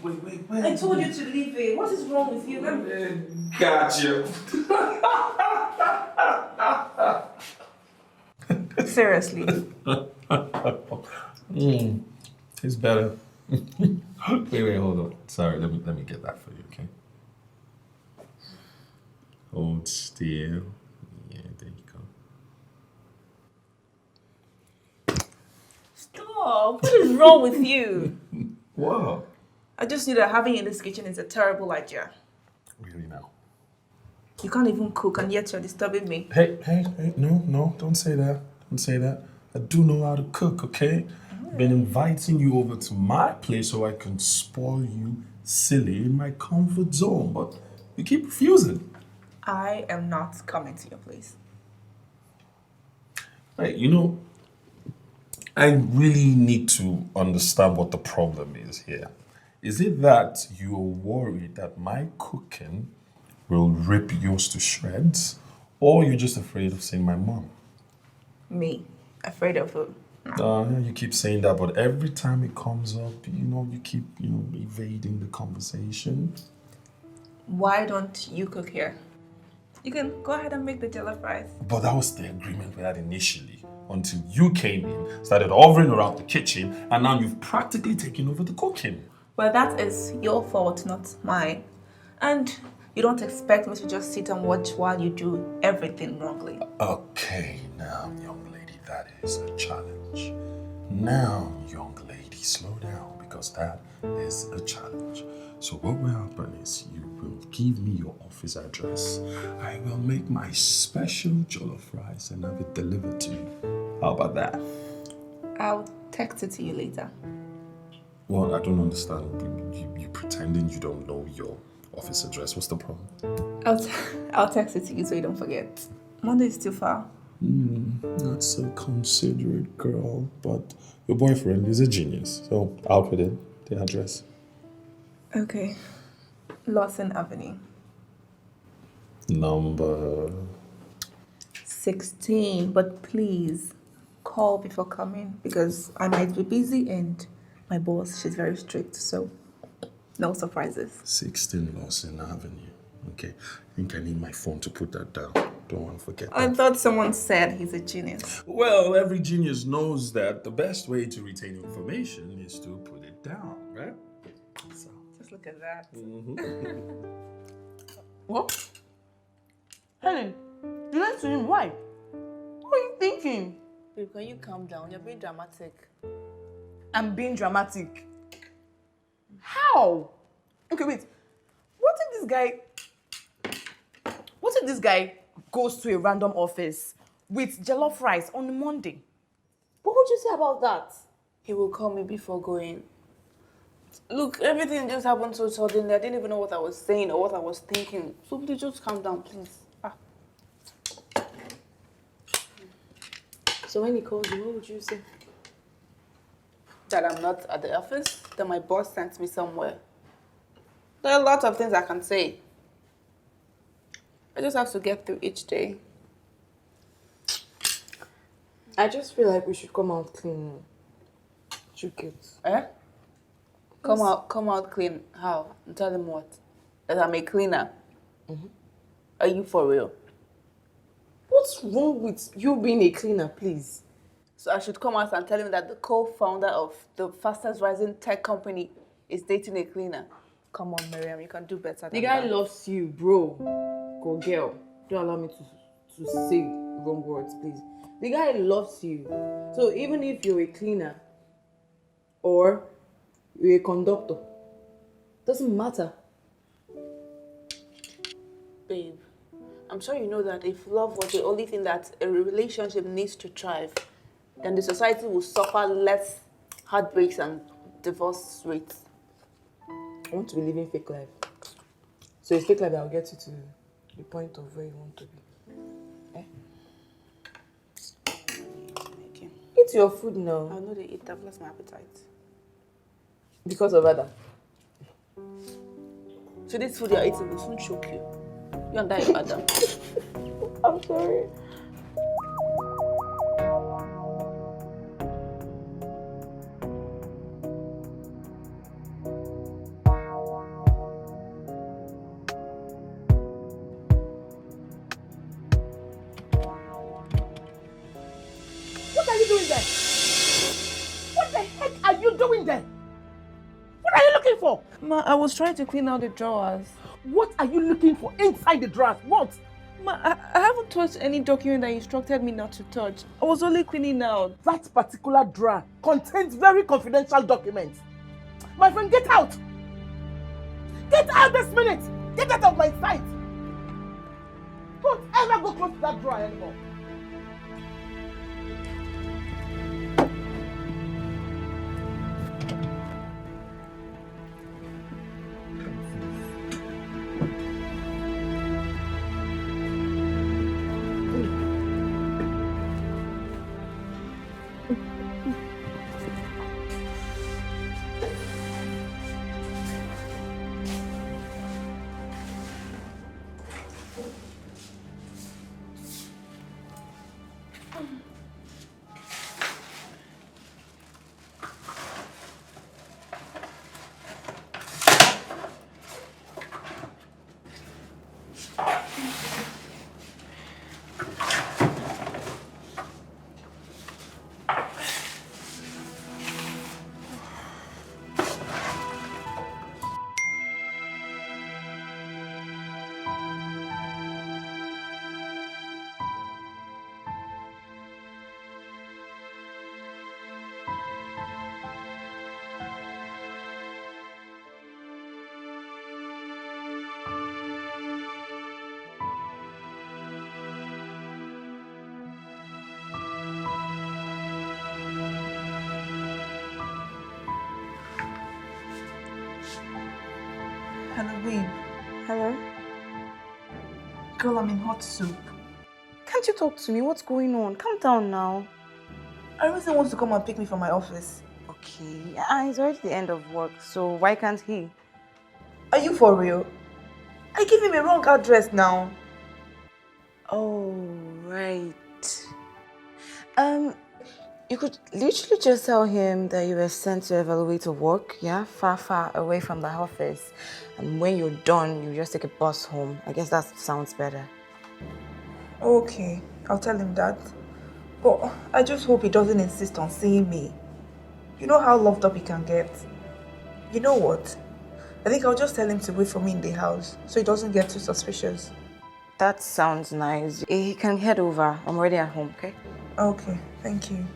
Wait. I told you to leave it. What is wrong with you? Gotcha. Seriously. It's better. wait, hold on. Sorry, let me get that for you, okay? Hold still. Yeah, there you go. Stop. What is wrong with you? What? I just knew that having you in this kitchen is a terrible idea. Really now? You can't even cook and yet you're disturbing me. Hey, no, don't say that. Don't say that. I do know how to cook, okay? I've been inviting you over to my place so I can spoil you silly in my comfort zone, but you keep refusing. I am not coming to your place. Hey, you know, I really need to understand what the problem is here. Is it that you're worried that my cooking will rip yours to shreds, or you're just afraid of seeing my mom? Me? Afraid of who? You keep saying that, but every time it comes up, you keep, evading the conversation. Why don't you cook here? You can go ahead and make the jollof rice. But that was the agreement we had initially, until you came in, started hovering around the kitchen, and now you've practically taken over the cooking. Well, that is your fault, not mine. And You don't expect me to just sit and watch while you do everything wrongly. Okay, now, young lady, that is a challenge. Now, young lady, slow down because that is a challenge. So what will happen is you will give me your office address. I will make my special jollof rice and have it delivered to you. How about that? I'll text it to you later. Well, I don't understand. You pretending you don't know your office address. What's the problem? I'll text it to you so you don't forget. Monday is too far. Not so considerate, girl. But your boyfriend is a genius. So I'll put in the address. Okay. Lawson Avenue. Number 16. But please, call before coming because I might be busy and my boss, she's very strict. So, no surprises. 16 Lawson Avenue. Okay. I think I need my phone to put that down. Don't want to forget I that. thought someone said he's a genius. Well, every genius knows that the best way to retain information is to put it down, right? So. Just look at that. What? Helen, you lied to him. Why? What are you thinking? Babe, can you calm down? You're being dramatic. I'm being dramatic. How? Okay, wait. What if this guy goes to a random office with jollof rice on a Monday? What would you say about that? He will call me before going. Look, everything just happened so suddenly. I didn't even know what I was saying or what I was thinking. So please just calm down, please. So when he calls you, what would you say? That I'm not at the office, that my boss sent me somewhere. There are a lot of things I can say. I just have to get through each day. I just feel like we should come out clean. Should get. Eh? Come out clean. How? Tell them what? That I'm a cleaner. Are you for real? What's wrong with you being a cleaner, please? So I should come out and tell him that the co-founder of the fastest rising tech company is dating a cleaner. Come on, Miriam, you can do better than The guy that. loves you, bro. Go girl. Don't allow me to say wrong words, please. The guy loves you. So even if you're a cleaner or you're a conductor, doesn't matter. Babe, I'm sure you know that if love was the only thing that a relationship needs to thrive, then the society will suffer less heartbreaks and divorce rates. I want to be living fake life. So it's fake life that will get you to the point of where you want to be. Okay. Eat your food now. I know they eat, I've lost my appetite. Because of Ada. So this food you're eating will soon choke you. You and that, Adam. I'm sorry. What are you doing there? What the heck are you doing there? What are you looking for? Ma, I was trying to clean out the drawers. What are you looking for inside the drawers? What? Ma, I haven't touched any document that you instructed me not to touch. I was only cleaning out. That particular drawer contains very confidential documents. My friend, get out! Get out this minute! Get out of my sight! Don't ever go close to that drawer anymore. Hello, babe. Hello? Girl, I'm in hot soup. Can't you talk to me? What's going on? Calm down now. Arisen wants to come and pick me from my office. Okay, it's already the end of work, so why can't he? Are you for real? I gave him a wrong address now. Oh, right. You could literally just tell him that you were sent to evaluate to work, yeah? Far, far away from the office. And when you're done, you just take a bus home. I guess that sounds better. Okay, I'll tell him that. But I just hope he doesn't insist on seeing me. You know how loved up he can get. You know what? I think I'll just tell him to wait for me in the house so he doesn't get too suspicious. That sounds nice. He can head over. I'm already at home, okay? Okay, thank you.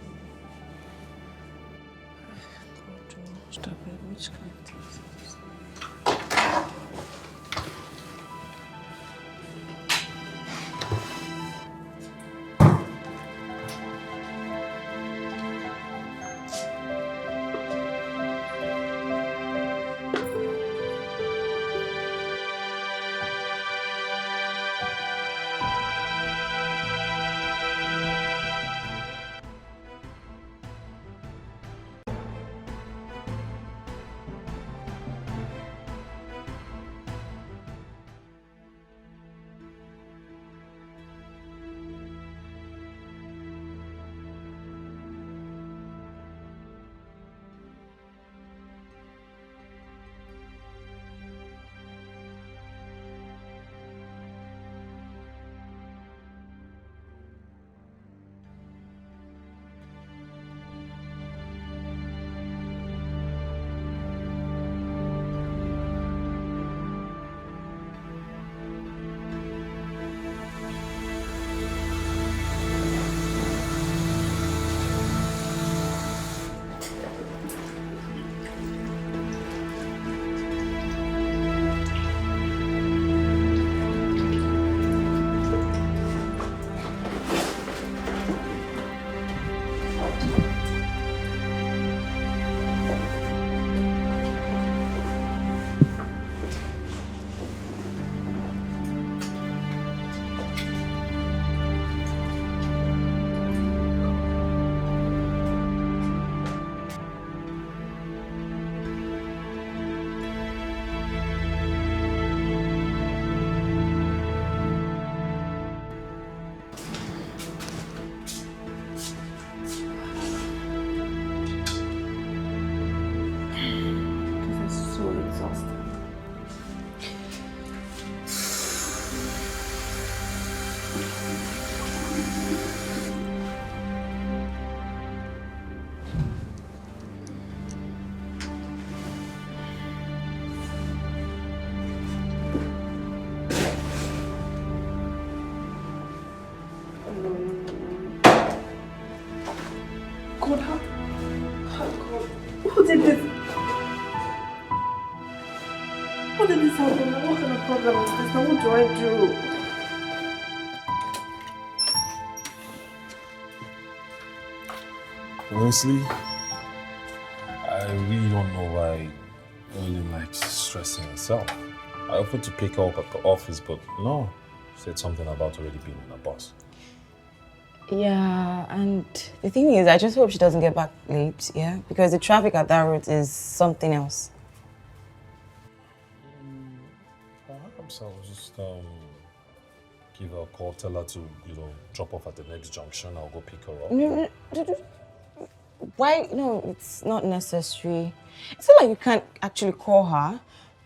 God, who did this? How did this happen? What kind of problem is this? Now what do I do? Honestly, I really don't know why Ellen likes stressing herself. I offered to pick her up at the office, but no. She said something about already being in a bus. Yeah, and the thing is, I just hope she doesn't get back late, yeah? Because the traffic at that route is something else. Perhaps I'll just give her a call, tell her to, drop off at the next junction. I'll go pick her up. No. Why? No, it's not necessary. It's not like you can't actually call her,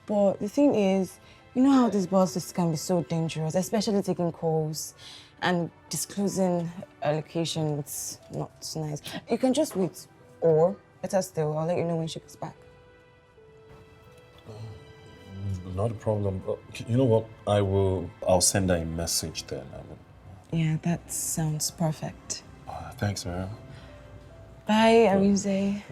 but the thing is, you know how these buses can be so dangerous, especially taking calls and disclosing a location. It's not nice. You can just wait, or better still, I'll let you know when she gets back. Not a problem. You know what? I'll send her a message then. Yeah, that sounds perfect. Thanks, Miriam. Bye, Arinze.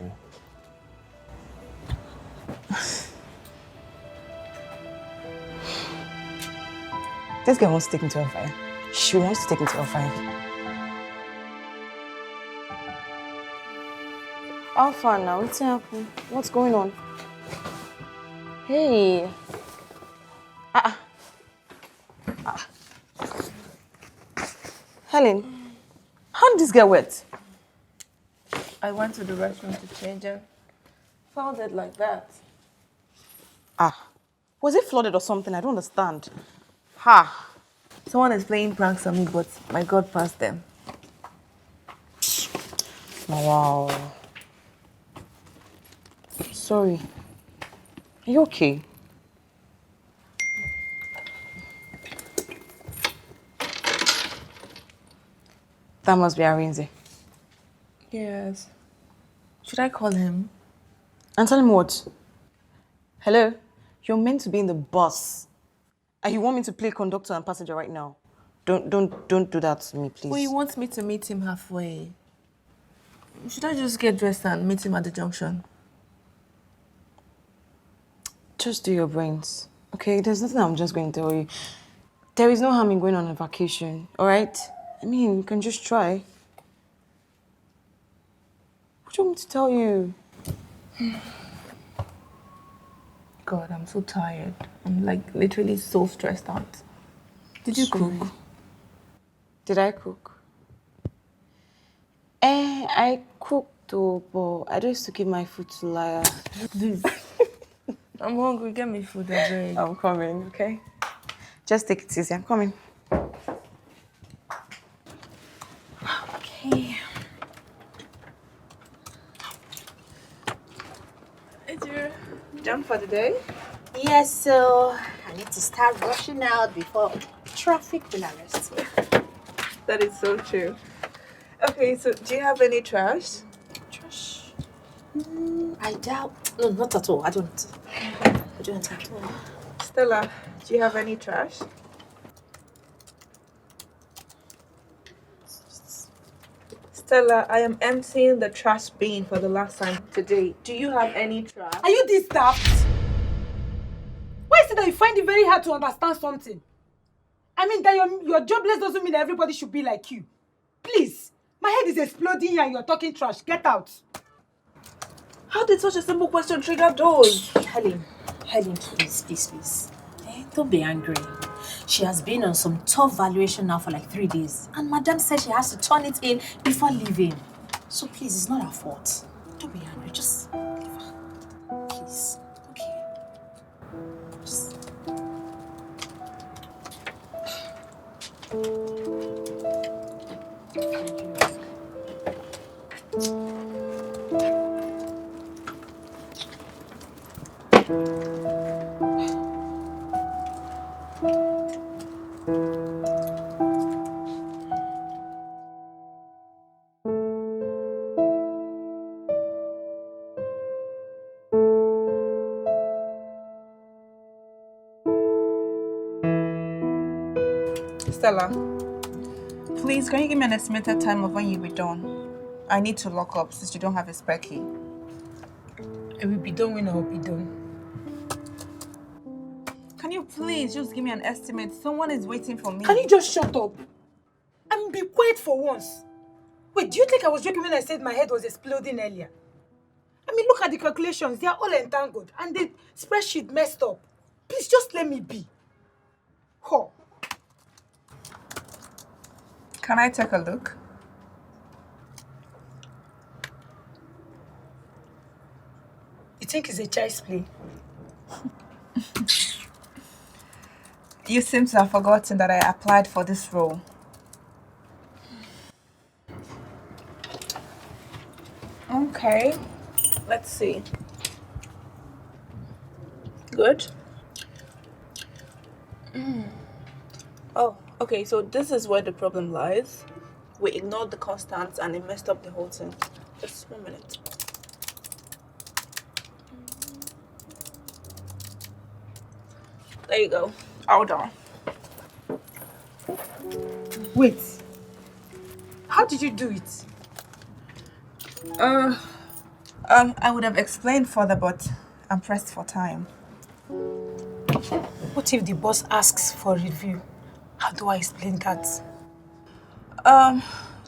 This girl wants to take me to a fire. She wants to take me to a fire. How far now? What's happening? What's going on? Hey. Helen, how did this get wet? I went to the restroom to change and found it like that. Was it flooded or something? I don't understand. Ha! Someone is playing pranks on me, but my God passed them. Wow. Sorry. Are you okay? That must be Arinze. Yes. Should I call him? And tell him what? Hello? You're meant to be in the bus. And you want me to play conductor and passenger right now? Don't do that to me, please. Well, he wants me to meet him halfway. Should I just get dressed and meet him at the junction? Just do your brains. Okay, there's nothing I'm just going to tell you. There is no harm in going on a vacation, alright? I mean, you can just try. What do you want me to tell you? God, I'm so tired. I'm like literally so stressed out. Did you cook? Did I cook? I cooked though, but I just used to give my food to Liar. Please. I'm hungry. Get me food, I beg. I'm coming, okay? Just take it easy. I'm coming. Okay. Is you done for the day? Yes, so I need to start rushing out before traffic will arrest me. That is so true. Okay, so do you have any trash? Trash? I doubt. No, not at all. I don't at all. Stella, do you have any trash? Stella, I am emptying the trash bin for the last time today. Do you have any trash? Are you this daft? Why is it that you find it very hard to understand something? I mean, that you're jobless doesn't mean that everybody should be like you. Please, my head is exploding here and you're talking trash. Get out. How did such a simple question trigger those? Helen, please. Don't be angry. She has been on some tough valuation now for like 3 days. And Madam said she has to turn it in before leaving. So please, it's not her fault. Don't be angry. Just leave her. Please. Okay. Just... Stella, please, can you give me an estimated time of when you'll be done? I need to lock up since you don't have a spare key. I will be done when I will be done. Can you please just give me an estimate? Someone is waiting for me. Can you just shut up? And be quiet for once. Wait, do you think I was joking when I said my head was exploding earlier? I mean, look at the calculations. They are all entangled. And the spreadsheet messed up. Please, just let me be. Oh. Can I take a look? You think it's a child's play? You seem to have forgotten that I applied for this role. Okay, let's see. Good. Oh, okay, so this is where the problem lies. We ignored the constants and it messed up the whole thing. Just 1 minute. There you go. All done. Wait. How did you do it? I would have explained further, but I'm pressed for time. What if the boss asks for review? How do I explain that?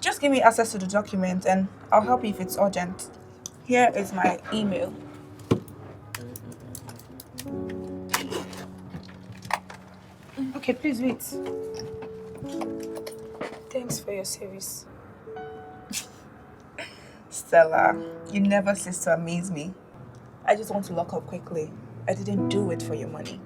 Just give me access to the document and I'll help you if it's urgent. Here is my email. Okay, please wait. Thanks for your service. Stella, you never cease to amaze me. I just want to lock up quickly. I didn't do it for your money.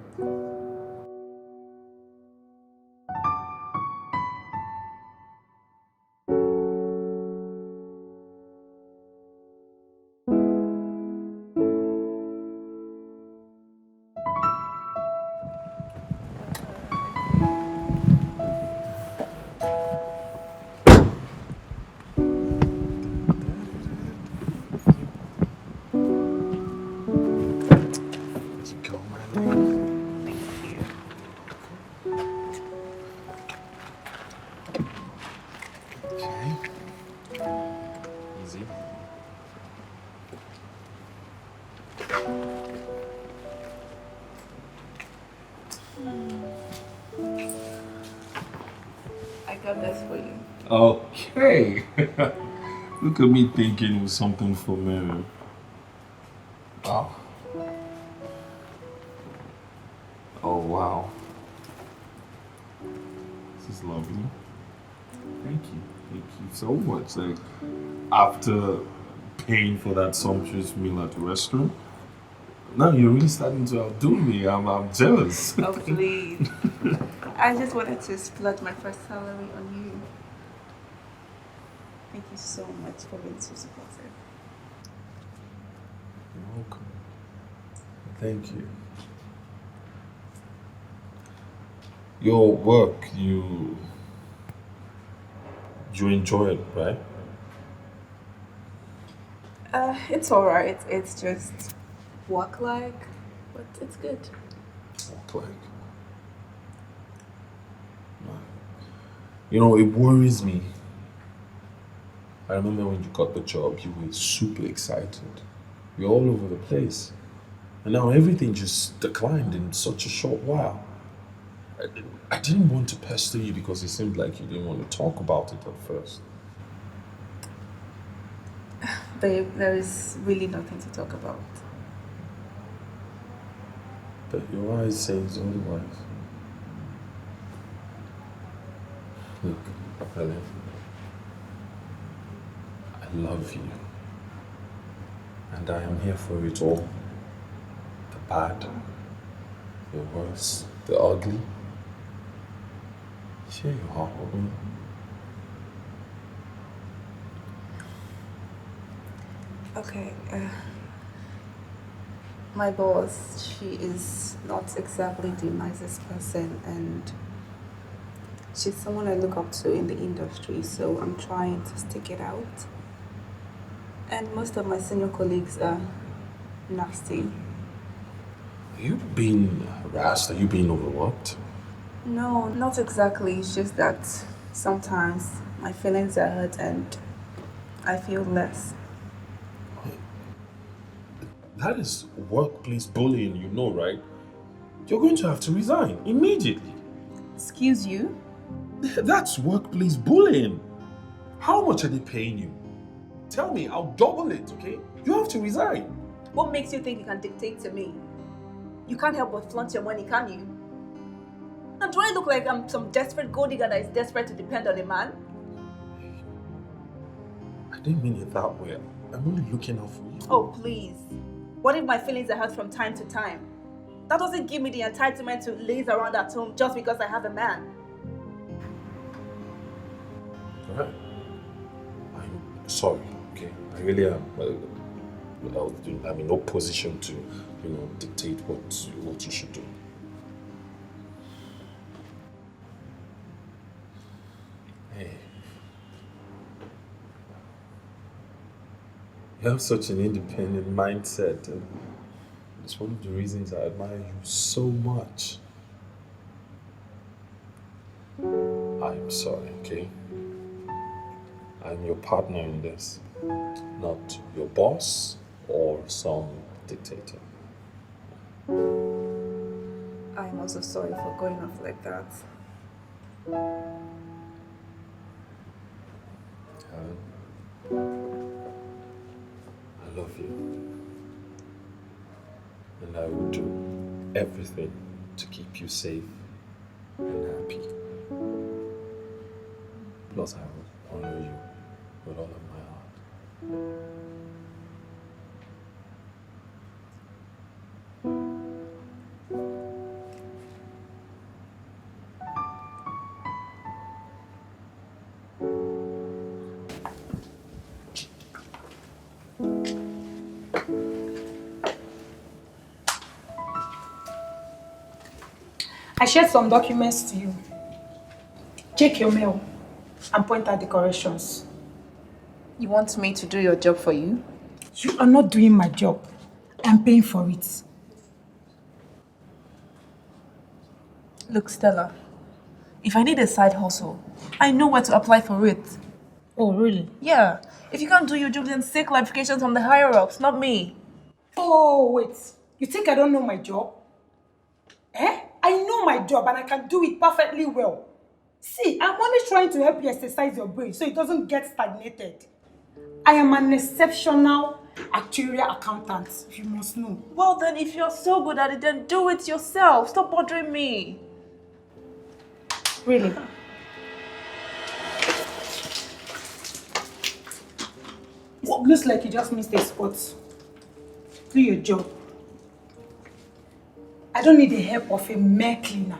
I got this for you. Okay. Look at me thinking it was something familiar. Wow. Oh, wow. This is lovely. Thank you. Thank you so much. Like, after paying for that sumptuous meal at the restaurant, now you're really starting to outdo me. I'm jealous. Oh, please. I just wanted to splurge my first salary on you. Thank you so much for being so supportive. You're welcome. Thank you. Your work, you enjoy it, right? It's alright. It's just work-like, but it's good. Work-like. You know, it worries me. I remember when you got the job, you were super excited. You're all over the place. And now everything just declined in such a short while. I didn't want to pester you because it seemed like you didn't want to talk about it at first. Babe, there is really nothing to talk about. But your eyes say otherwise. Look, Helen, I love you. And I am here for it all. The bad, the worse, the ugly. Here you are, woman. Okay, my boss, she is not exactly the nicest person, and she's someone I look up to in the industry, so I'm trying to stick it out. And most of my senior colleagues are nasty. Are you being harassed? Are you being overworked? No, not exactly. It's just that sometimes my feelings are hurt and I feel less. That is workplace bullying, you know, right? You're going to have to resign immediately. Excuse you? That's workplace bullying. How much are they paying you? Tell me, I'll double it, okay? You have to resign. What makes you think you can dictate to me? You can't help but flaunt your money, can you? And do I look like I'm some desperate gold digger that is desperate to depend on a man? I didn't mean it that way. I'm only looking out for you. Oh, please. What if my feelings are hurt from time to time? That doesn't give me the entitlement to laze around at home just because I have a man. Alright. I'm sorry, okay? I really am. I'm in no position to, dictate what you should do. Hey. You have such an independent mindset, and it's one of the reasons I admire you so much. I'm sorry, okay? I'm your partner in this, not your boss or some dictator. I'm also sorry for going off like that. I love you. And I will do everything to keep you safe and happy. Plus, I will honor you with all of my heart. I shared some documents to you. Check your mail and point out the corrections. You want me to do your job for you? You are not doing my job. I'm paying for it. Look, Stella, if I need a side hustle, I know where to apply for it. Oh, really? Yeah. If you can't do your job, then seek clarifications from the higher-ups, not me. Oh, wait. You think I don't know my job? Eh? I know my job and I can do it perfectly well. See, I'm only trying to help you exercise your brain so it doesn't get stagnated. I am an exceptional actuarial accountant, you must know. Well then, if you're so good at it, then do it yourself. Stop bothering me. Really? It looks like you just missed a spot. Do your job. I don't need the help of a mere cleaner.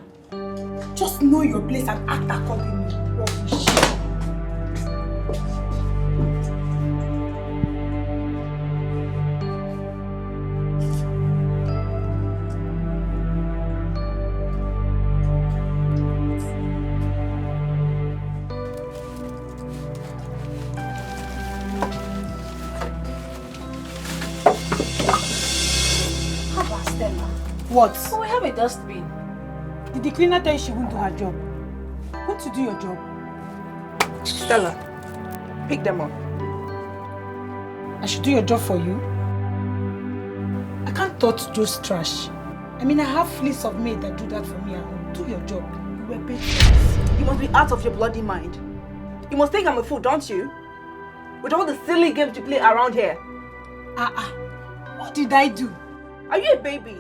Just know your place and act accordingly. Rubbish. What? Oh, we have a dustbin. Did the cleaner tell you she won't do her job? Won't you do your job? Stella, pick them up. I should do your job for you? I can't touch those trash. I mean, I have fleets of maids that do that for me at home. Do your job. You were paid for this. You must be out of your bloody mind. You must think I'm a fool, don't you? With all the silly games you play around here. What did I do? Are you a baby?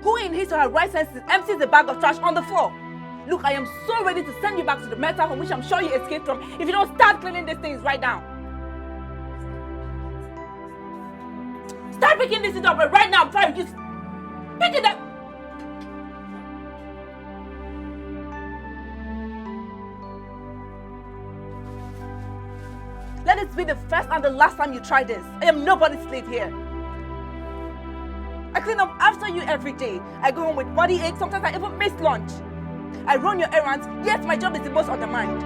Who in his or her right senses empties a bag of trash on the floor? Look, I am so ready to send you back to the mental home which I'm sure you escaped from if you don't start cleaning these things right now. Start picking this up right now. I'm trying to just pick it up. Let it be the first and the last time you try this. I am nobody's slave here. I clean up after you every day. I go home with body aches. Sometimes I even miss lunch. I run your errands, yet my job is the most on the mind.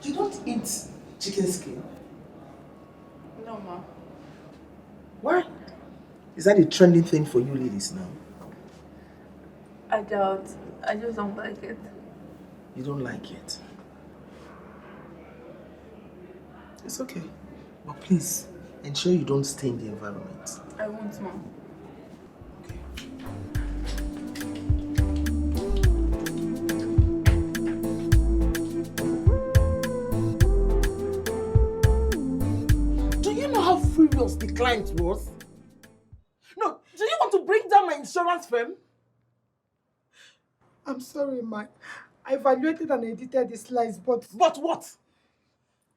You don't eat chicken skin? No, ma. Why? Is that a trending thing for you ladies now? I doubt. I just don't like it. You don't like it? It's okay. But please, ensure you don't stain the environment. I won't, Mom. How furious the client was? No, do you want to bring down my insurance firm? I'm sorry, ma. I evaluated and edited the slides, but... But what?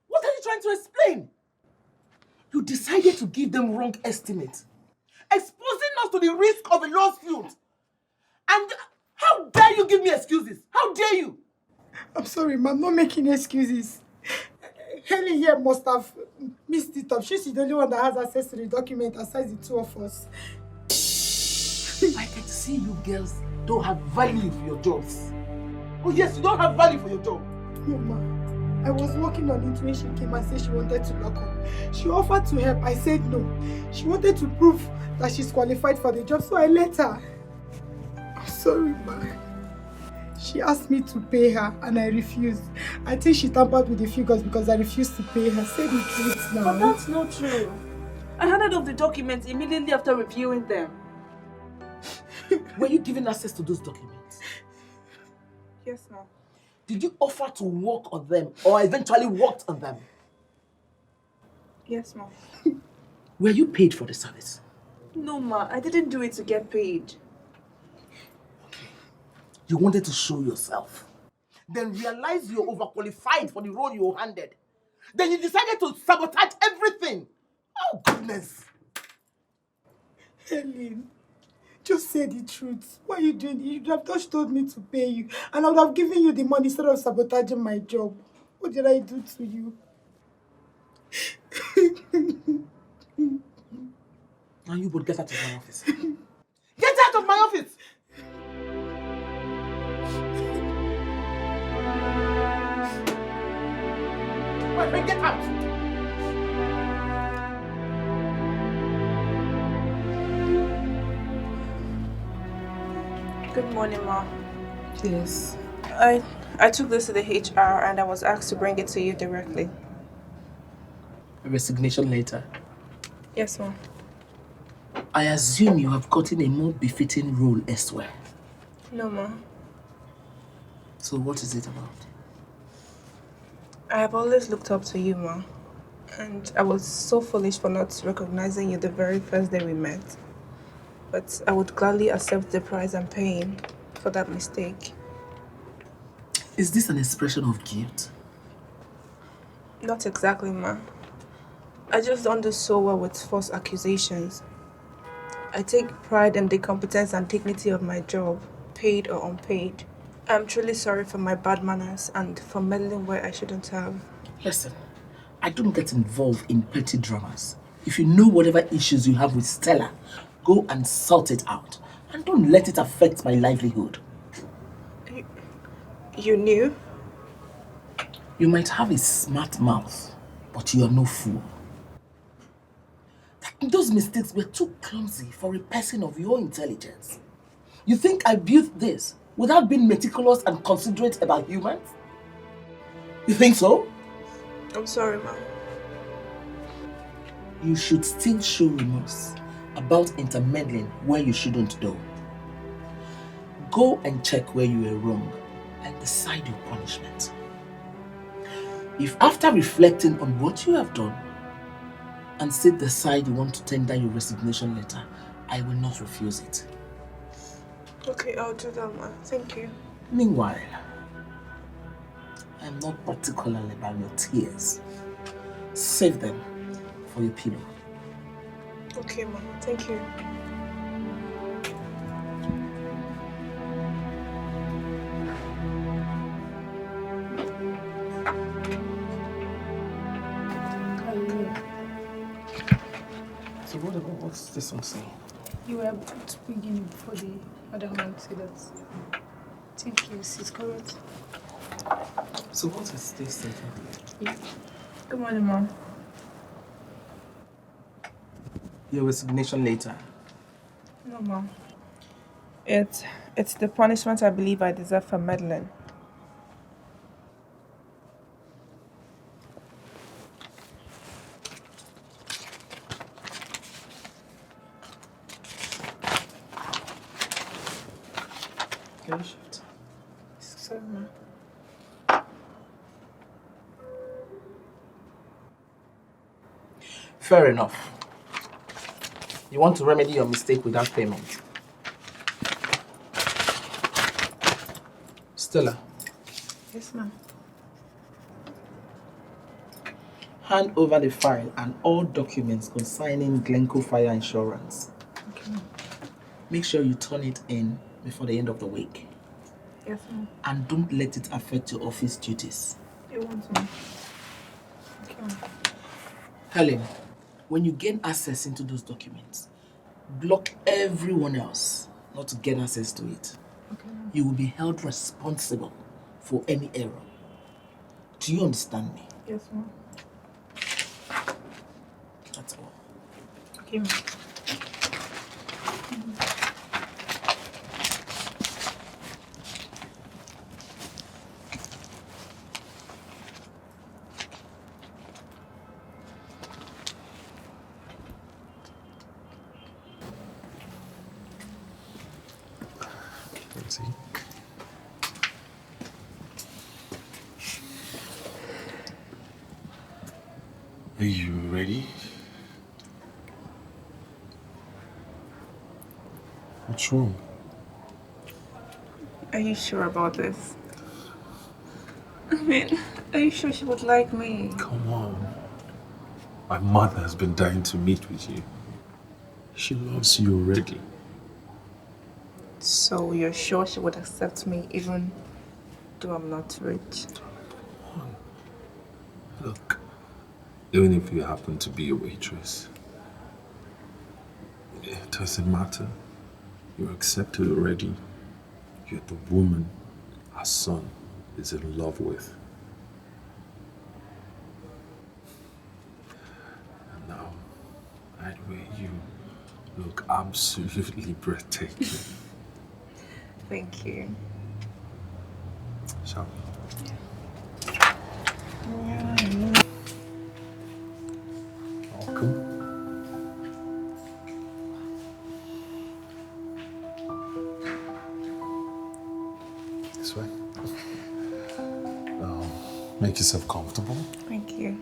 What are you trying to explain? You decided to give them wrong estimates, exposing us to the risk of a lawsuit. And how dare you give me excuses? How dare you? I'm sorry, ma. I'm not making excuses. Helen here must have missed it up. She's the only one that has access to the document aside the two of us. I can see you girls don't have value for your jobs. Oh yes, you don't have value for your job. No, ma. I was working on it when she came and said she wanted to lock up. She offered to help. I said no. She wanted to prove that she's qualified for the job, so I let her. sorry, ma. She asked me to pay her and I refused. I think she tampered with the figures because I refused to pay her. Say the truth now. But that's not true. I handed off the documents immediately after reviewing them. Were you given access to those documents? Yes, ma'am. Did you offer to work on them or eventually worked on them? Yes, ma'am. Were you paid for the service? No, ma. I didn't do it to get paid. Okay. You wanted to show yourself. Then realized you're overqualified for the role you were handed. Then you decided to sabotage everything. Oh, goodness. Helen, just say the truth. Why are you doing it? You would have just told me to pay you and I would have given you the money instead of sabotaging my job. What did I do to you? Now you would get out of my office. Get out of my office! My friend, get out! Good morning, ma. Yes. I took this to the HR and I was asked to bring it to you directly. A resignation letter. Yes, ma'am. I assume you have gotten a more befitting role elsewhere. No, ma. So what is it about? I have always looked up to you, ma. And I was so foolish for not recognizing you the very first day we met. But I would gladly accept the price I'm paying for that mistake. Is this an expression of guilt? Not exactly, ma. I just don't do so well with false accusations. I take pride in the competence and dignity of my job, paid or unpaid. I'm truly sorry for my bad manners and for meddling where I shouldn't have. Listen, I don't get involved in petty dramas. If you know whatever issues you have with Stella, go and sort it out. And don't let it affect my livelihood. You knew? You might have a smart mouth, but you are no fool. Those mistakes were too clumsy for a person of your intelligence. You think I built this without being meticulous and considerate about humans? You think so? I'm sorry, ma'am. You should still show remorse about intermeddling where you shouldn't do. Go and check where you were wrong and decide your punishment. If after reflecting on what you have done and still decide you want to tender your resignation letter, I will not refuse it. Okay, I'll do that, ma. Thank you. Meanwhile, I'm not particular about your tears. Save them for your pillow. Okay, ma. Thank you. So what's this one saying? You were able to bring in before the other man said that. Thank you, sis, correct? So what is this thing? Yeah. Good morning, ma'am. Your resignation letter. No, ma'am. It's the punishment I believe I deserve for meddling. Can you shift? Sorry, ma'am. Fair enough. You want to remedy your mistake without payment. Stella, Yes, ma'am. hand over the file and all documents concerning Glencoe Fire Insurance. Okay. Make sure you turn it in before the end of the week. Yes, ma'am. And don't let it affect your office duties. You want to? Okay, ma'am. Helen, when you gain access into those documents, block everyone else not to gain access to it. Okay, ma'am. You will be held responsible for any error. Do you understand me? Yes, ma'am. That's all. Okay, ma'am. See? Are you ready? What's wrong? Are you sure about this? I mean, are you sure she would like me? Come on. My mother has been dying to meet with you. She loves you already. So you're sure she would accept me even though I'm not rich? Look, even if you happen to be a waitress, it doesn't matter. You're accepted already. You're the woman our son is in love with. And now, right where you look absolutely breathtaking. Thank you. Shall we? Welcome. This way. Now, make yourself comfortable. Thank you.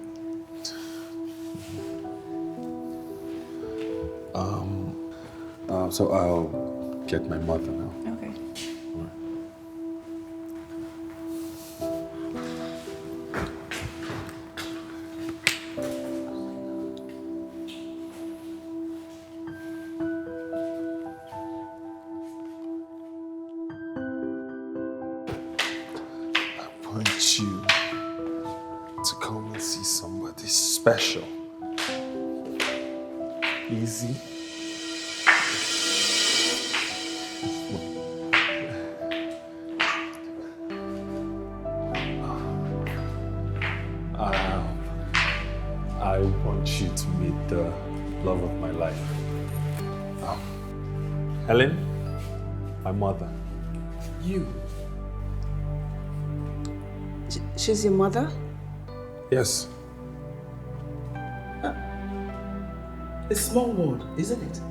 So I'll get my mother now. Okay. I want you to come and see somebody special. Easy. I want you to meet the love of my life. Helen, my mother. You? She's your mother? Yes. A small world, isn't it?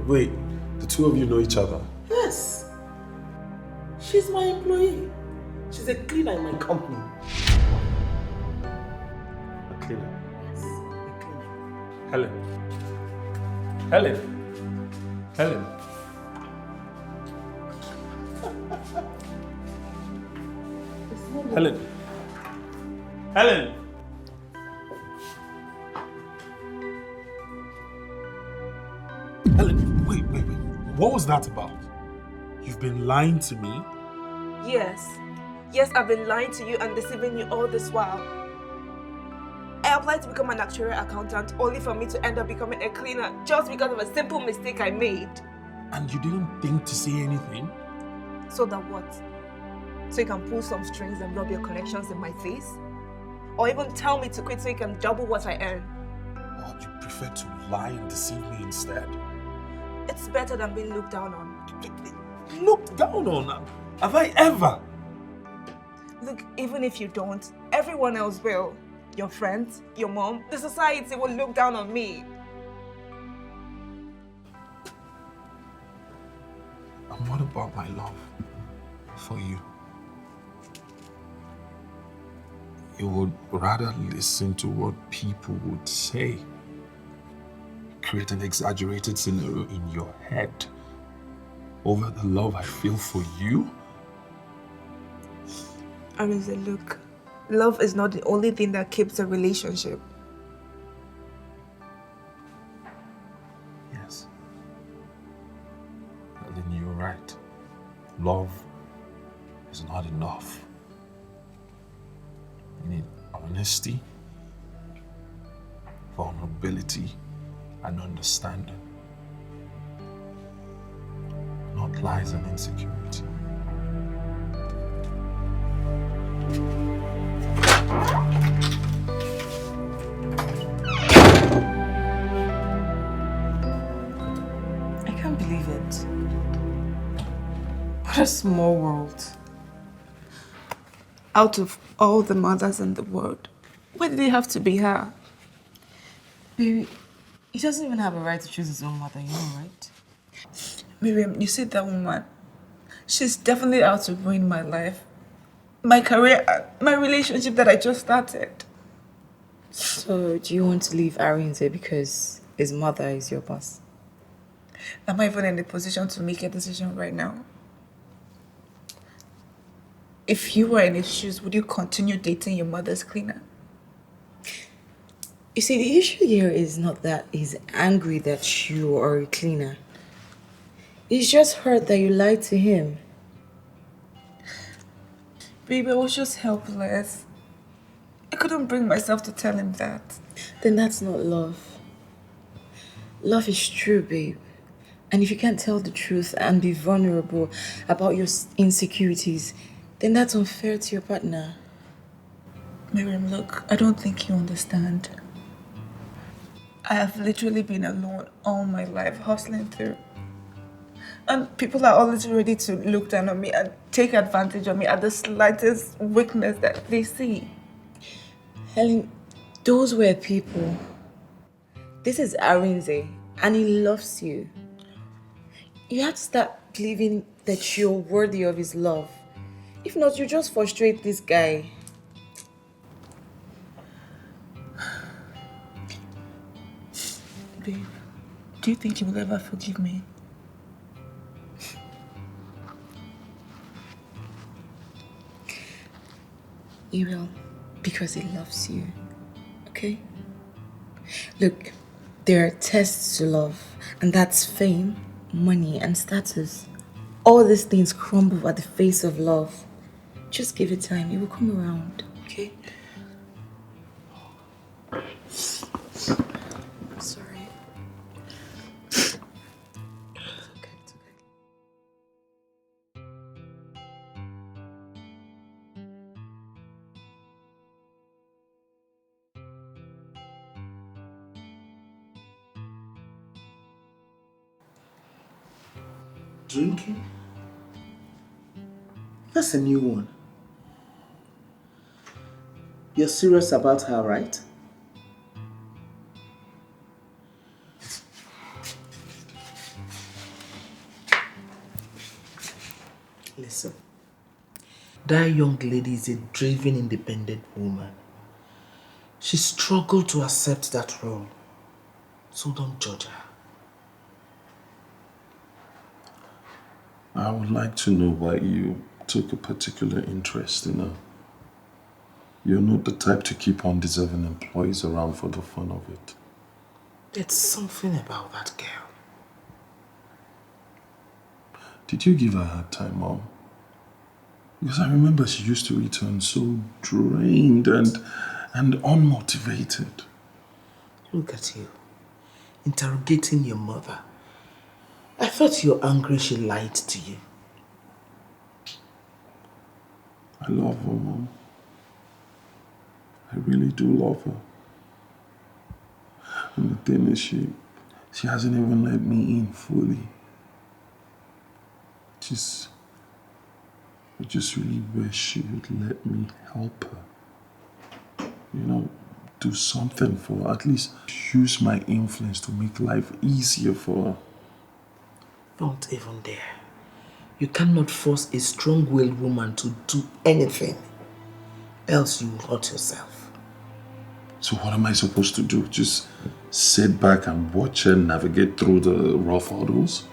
Wait, the two of you know each other? Yes. She's my employee. She's a cleaner in my company. A cleaner? Yes, a cleaner. Helen. Helen. Helen. Helen. Helen. Helen, wait. What was that about? You've been lying to me? Yes. Yes, I've been lying to you and deceiving you all this while. I applied to become an actuarial accountant only for me to end up becoming a cleaner just because of a simple mistake I made. And you didn't think to say anything? So that what? So you can pull some strings and rub your connections in my face? Or even tell me to quit so you can double what I earn? Or you prefer to lie and deceive me instead? It's better than being looked down on. Looked down on? Have I ever? Look, even if you don't, everyone else will. Your friends, your mom, the society will look down on me. And what about my love for you? You would rather listen to what people would say, create an exaggerated scenario in your head over the love I feel for you? Arinze, look, love is not the only thing that keeps a relationship. Yes. Well, then you're right. Love is not enough. You need honesty, vulnerability, and understanding. Not lies and insecurity. I can't believe it. What a small world. Out of all the mothers in the world, why did it have to be her? Baby, he doesn't even have a right to choose his own mother, you know, right? Miriam, you see that woman? She's definitely out to ruin my life, my career, my relationship that I just started. So, do you want to leave Arinze because his mother is your boss? I'm not even in the position to make a decision right now. If you were in his shoes, would you continue dating your mother's cleaner? You see, the issue here is not that he's angry that you are a cleaner. He's just hurt that you lied to him. Babe, I was just helpless. I couldn't bring myself to tell him that. Then that's not love. Love is true, babe. And if you can't tell the truth and be vulnerable about your insecurities, then that's unfair to your partner. Miriam, look, I don't think you understand. I have literally been alone all my life, hustling through. And people are always ready to look down on me and take advantage of me at the slightest weakness that they see. Helen, those were people. This is Arinze, and he loves you. You have to start believing that you're worthy of his love. If not, you just frustrate this guy. Babe, do you think he will ever forgive me? He will, because he loves you. Okay? Look, there are tests to love, and that's fame, money, and status. All these things crumble at the face of love. Just give it time, it will come around, okay? I'm sorry. It's okay, it's okay. Drinking? That's a new one. You're serious about her, right? Listen, that young lady is a driven, independent woman. She struggled to accept that role, so don't judge her. I would like to know why you took a particular interest in her. You're not the type to keep undeserving employees around for the fun of it. There's something about that girl. Did you give her a hard time, Mom? Because I remember she used to return so drained and unmotivated. Look at you, interrogating your mother. I thought you were angry she lied to you. I love her, Mom. I really do love her. And the thing is, she hasn't even let me in fully. I just really wish she would let me help her. You know, do something for her. At least use my influence to make life easier for her. Don't even dare. You cannot force a strong-willed woman to do anything. Else you will hurt yourself. So what am I supposed to do? Just sit back and watch her navigate through the rough hurdles?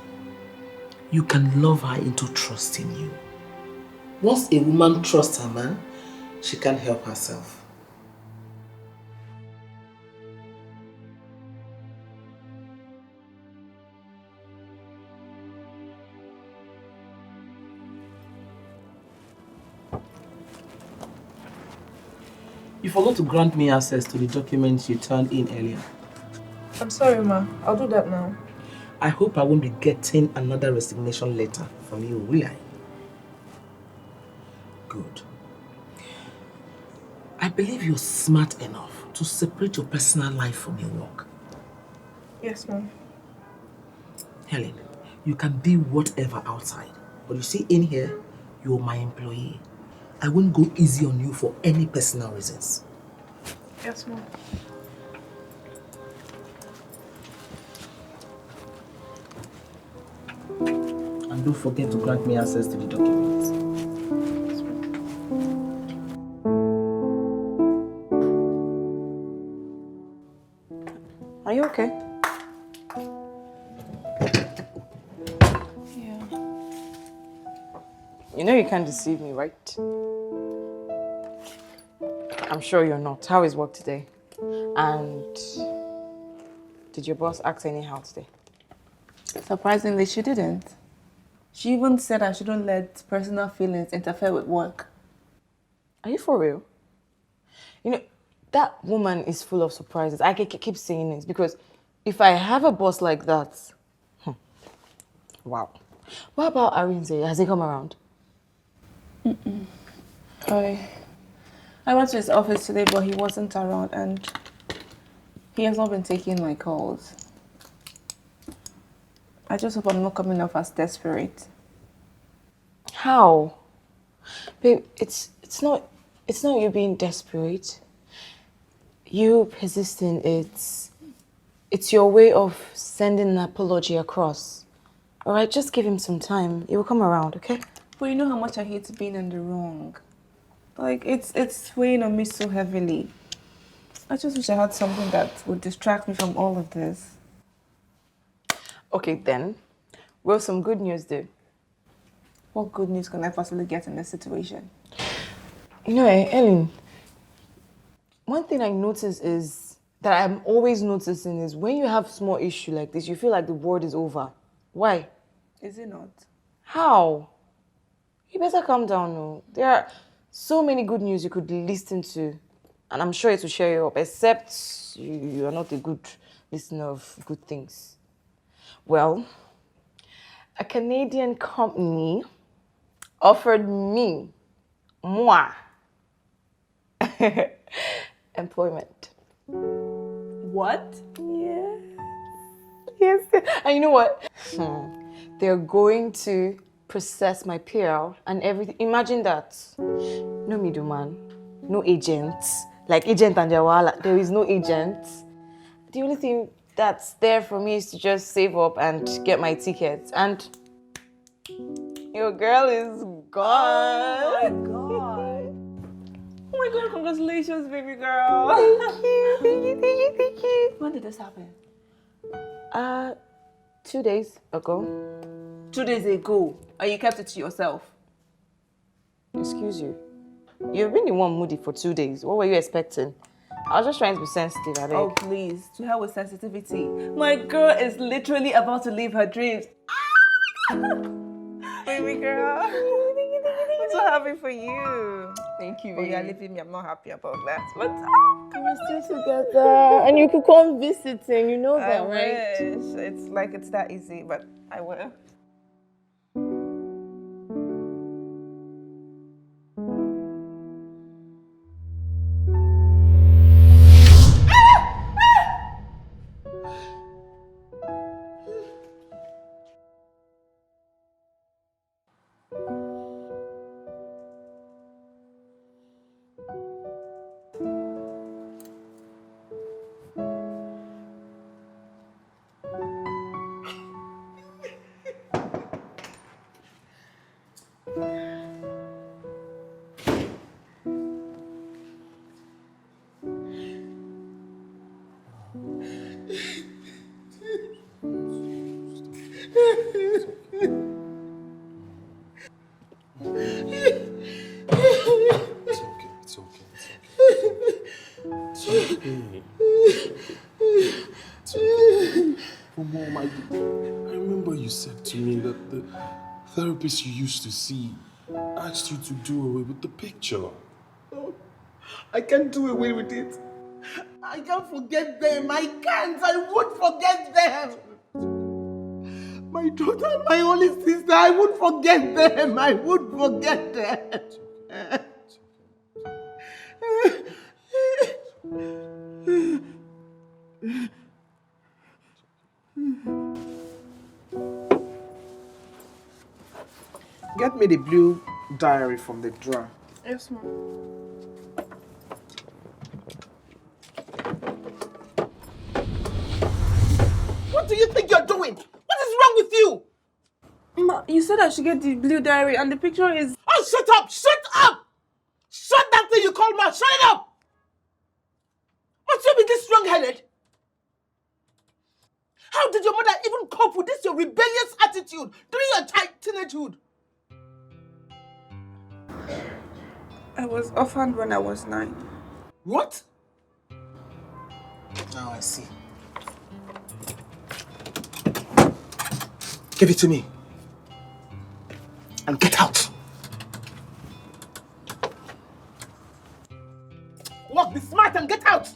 You can love her into trusting you. Once a woman trusts her man, she can help herself. You forgot to grant me access to the documents you turned in earlier. I'm sorry, Ma. I'll do that now. I hope I won't be getting another resignation letter from you, will I? Good. I believe you're smart enough to separate your personal life from your work. Yes, Mom. Helen, you can be whatever outside, but you see, in here, you're my employee. I won't go easy on you for any personal reasons. Yes, Mom. And don't forget to grant me access to the documents. Are you okay? Yeah. You know you can't deceive me, right? I'm sure you're not. How is work today? And did your boss act anyhow today? Surprisingly, she didn't. She even said I shouldn't let personal feelings interfere with work. Are you for real? You know, that woman is full of surprises. I keep saying this because if I have a boss like that, wow. What about Arinze? Has he come around? I went to his office today, but he wasn't around, and he has not been taking my calls. I just hope I'm not coming off as desperate. How? Babe, it's not you being desperate. You persisting, it's your way of sending an apology across. Alright, just give him some time. He will come around, okay? But you know how much I hate being in the wrong. Like, it's weighing on me so heavily. I just wish I had something that would distract me from all of this. Okay, then. Well, some good news, though. What good news can I possibly get in this situation? You know, Ellen, one thing I notice is that I'm always noticing is when you have small issue like this, you feel like the world is over. Why? Is it not? How? You better calm down, no. There are so many good news you could listen to, and I'm sure it will cheer you up, except you are not a good listener of good things. Well, a Canadian company offered me, moi, employment. What? Yes. And you know what? They're going to process my PR and everything. Imagine that. No middleman, no agents. Like agent and Jawala, there is no agent. The only thing that's there for me is to just save up and get my tickets. And your girl is gone. Oh my god. Oh my god, congratulations, baby girl. Thank you. When did this happen? 2 days ago. 2 days ago. And you kept it to yourself? Excuse you. You've been in one moody for 2 days. What were you expecting? I was just trying to be sensitive, I beg. Oh, please. To hell with sensitivity. My girl is literally about to live her dreams. Baby girl. I'm so happy for you. Thank you, But baby. you're leaving me. I'm not happy about that. But We're still together. And you could come visiting, you know I that, right? wish. It's like it's that easy, but I will. Mom, I remember you said to me that the therapist you used to see asked you to do away with the picture. Oh, I can't do away with it. I can't forget them. I can't. I won't forget them. My daughter and my only sister, I won't forget them. I won't forget them. Get me the blue diary from the drawer. Yes, ma'am. What do you think you're doing? What is wrong with you? Ma, You said I should get the blue diary and the picture is... Oh, shut up! Shut up! Shut that thing you call mouth! Shut it up! Must you be this strong-headed? How did your mother even cope with this, your rebellious attitude during your teenagehood? I was orphaned when I was 9. What? Now I see. Give it to me. And get out. Walk, be smart and get out.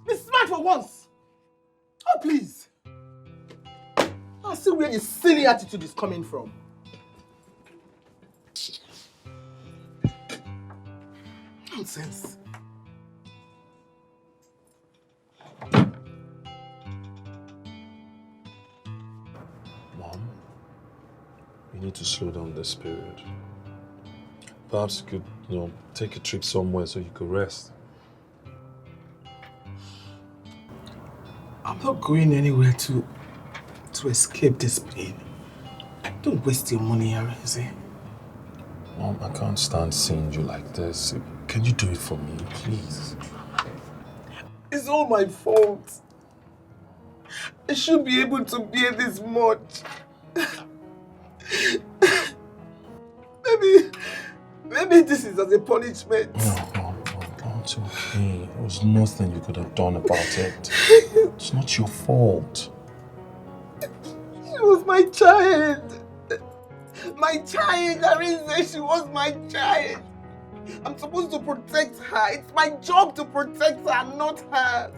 Be smart for once. Oh, please. I see where your silly attitude is coming from. Nonsense. Mom, you need to slow down this period. Perhaps you could, take a trip somewhere so you could rest. I'm not going anywhere to escape this pain. Don't waste your money, Arinze. Mom, I can't stand seeing you like this. Can you do it for me, please? It's all my fault. I should be able to bear this much. Maybe this is as a punishment. No, it's okay. There was nothing you could have done about it. It's not your fault. She was my child. My child, Arinze, she was my child. I'm supposed to protect her. It's my job to protect her, not hers.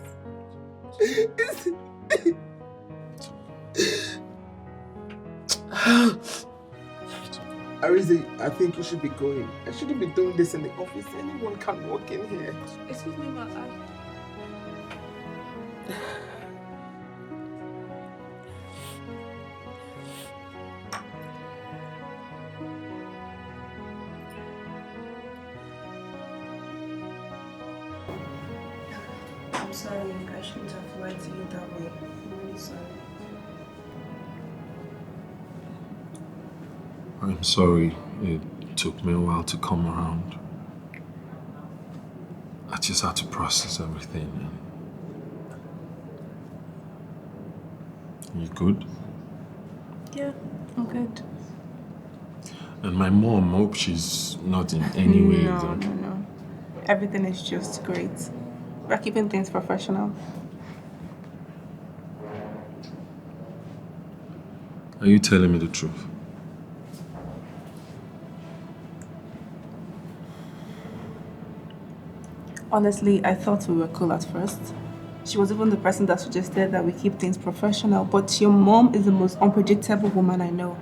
Arinze, I think you should be going. I shouldn't be doing this in the office. Anyone can walk in here. Excuse me, ma. I'm sorry. I shouldn't have lied to you that way. I'm really sorry. I'm sorry it took me a while to come around. I just had to process everything. You good? Yeah, I'm good. And my mom, I hope she's not in any way... No. Everything is just great. We're keeping things professional. Are you telling me the truth? Honestly, I thought we were cool at first. She was even the person that suggested that we keep things professional, but your mom is the most unpredictable woman I know.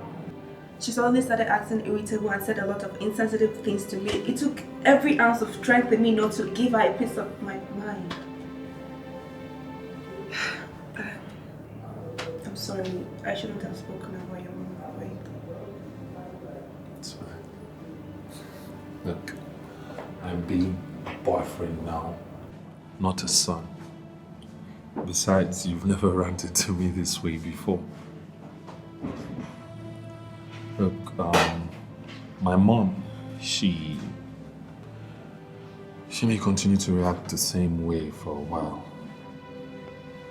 She suddenly started acting irritable and said a lot of insensitive things to me. It took every ounce of strength in me not to give her a piece of my mind. I'm sorry, I shouldn't have spoken about your mom that way. It's fine. Look, I'm being a boyfriend now, not a son. Besides, you've never ranted to me this way before. Look, my mom, she may continue to react the same way for a while.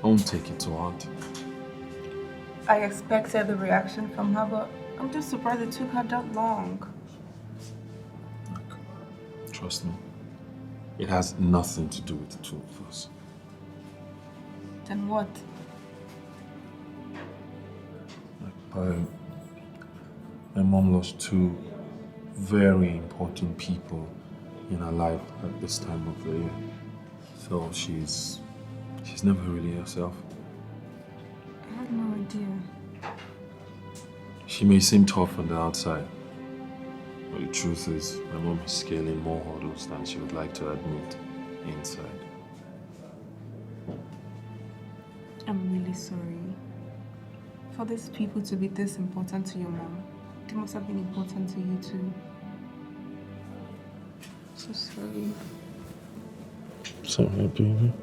Don't take it to heart. I expected the reaction from her, but I'm just surprised it took her that long. Look, trust me, it has nothing to do with the two of us. Then what? My mom lost two very important people in her life at this time of the year. So she's never really herself. I had no idea. She may seem tough on the outside, but the truth is, my mom is scaling more hurdles than she would like to admit inside. I'm really sorry. For these people to be this important to your mom, they must have been important to you too. So sorry. Sorry, baby.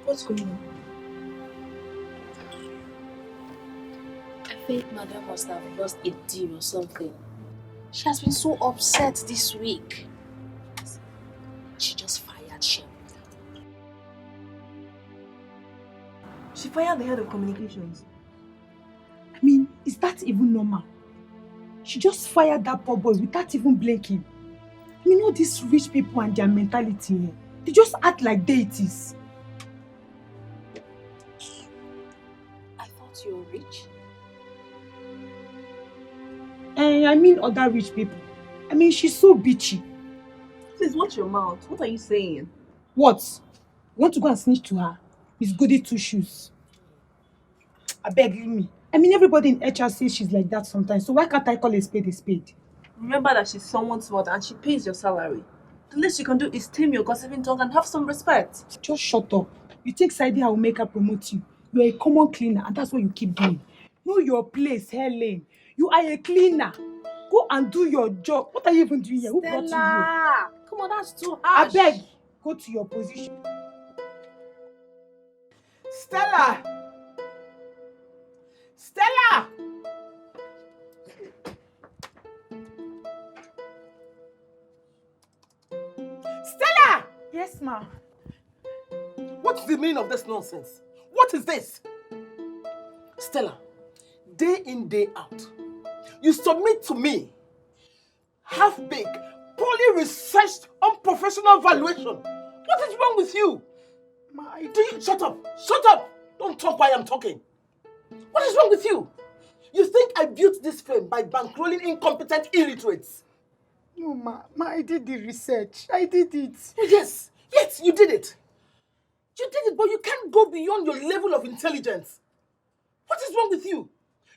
What's going on? I think Madam must have lost a deal or something. She has been so upset this week. She just fired Shem. She fired the head of communications. I mean, is that even normal? She just fired that poor boy without even blinking. I mean, all these rich people and their mentality, they just act like deities. I thought you were rich. I mean other rich people. I mean, she's so bitchy. Please watch your mouth. What are you saying? What? You want to go and snitch to her? It's goody two shoes. I beg, leave me. I mean, everybody in HR says she's like that sometimes, so why can't I call a spade a spade? Remember that she's someone's mother and she pays your salary. The least you can do is tame your gossiping tongue and have some respect. Just shut up. You think Saidi will make her promote you? You're a common cleaner and that's what you keep doing. Know your place, Helen. You are a cleaner. Go and do your job. What are you even doing here? Who brought you here? Come on, that's too harsh. I beg. Go to your position. Stella! Stella! Stella! Yes, ma. What's the meaning of this nonsense? What is this? Stella, day in, day out, you submit to me half-baked, poorly researched, unprofessional valuation. What is wrong with you? Shut up! Shut up! Don't talk while I'm talking. What is wrong with you? You think I built this firm by bankrolling incompetent illiterates? No, ma, I did the research. I did it. Oh, yes, you did it. You did it, but you can't go beyond your level of intelligence. What is wrong with you?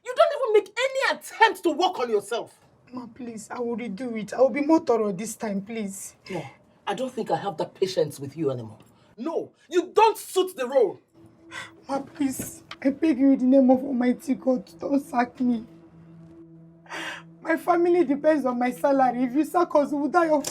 You don't even make any attempt to work on yourself. Ma, please, I will redo it. I will be more thorough this time, please. No, I don't think I have the patience with you anymore. No, you don't suit the role. Ma, please, I beg you in the name of Almighty God, don't sack me. My family depends on my salary. If you sack us, we'll die of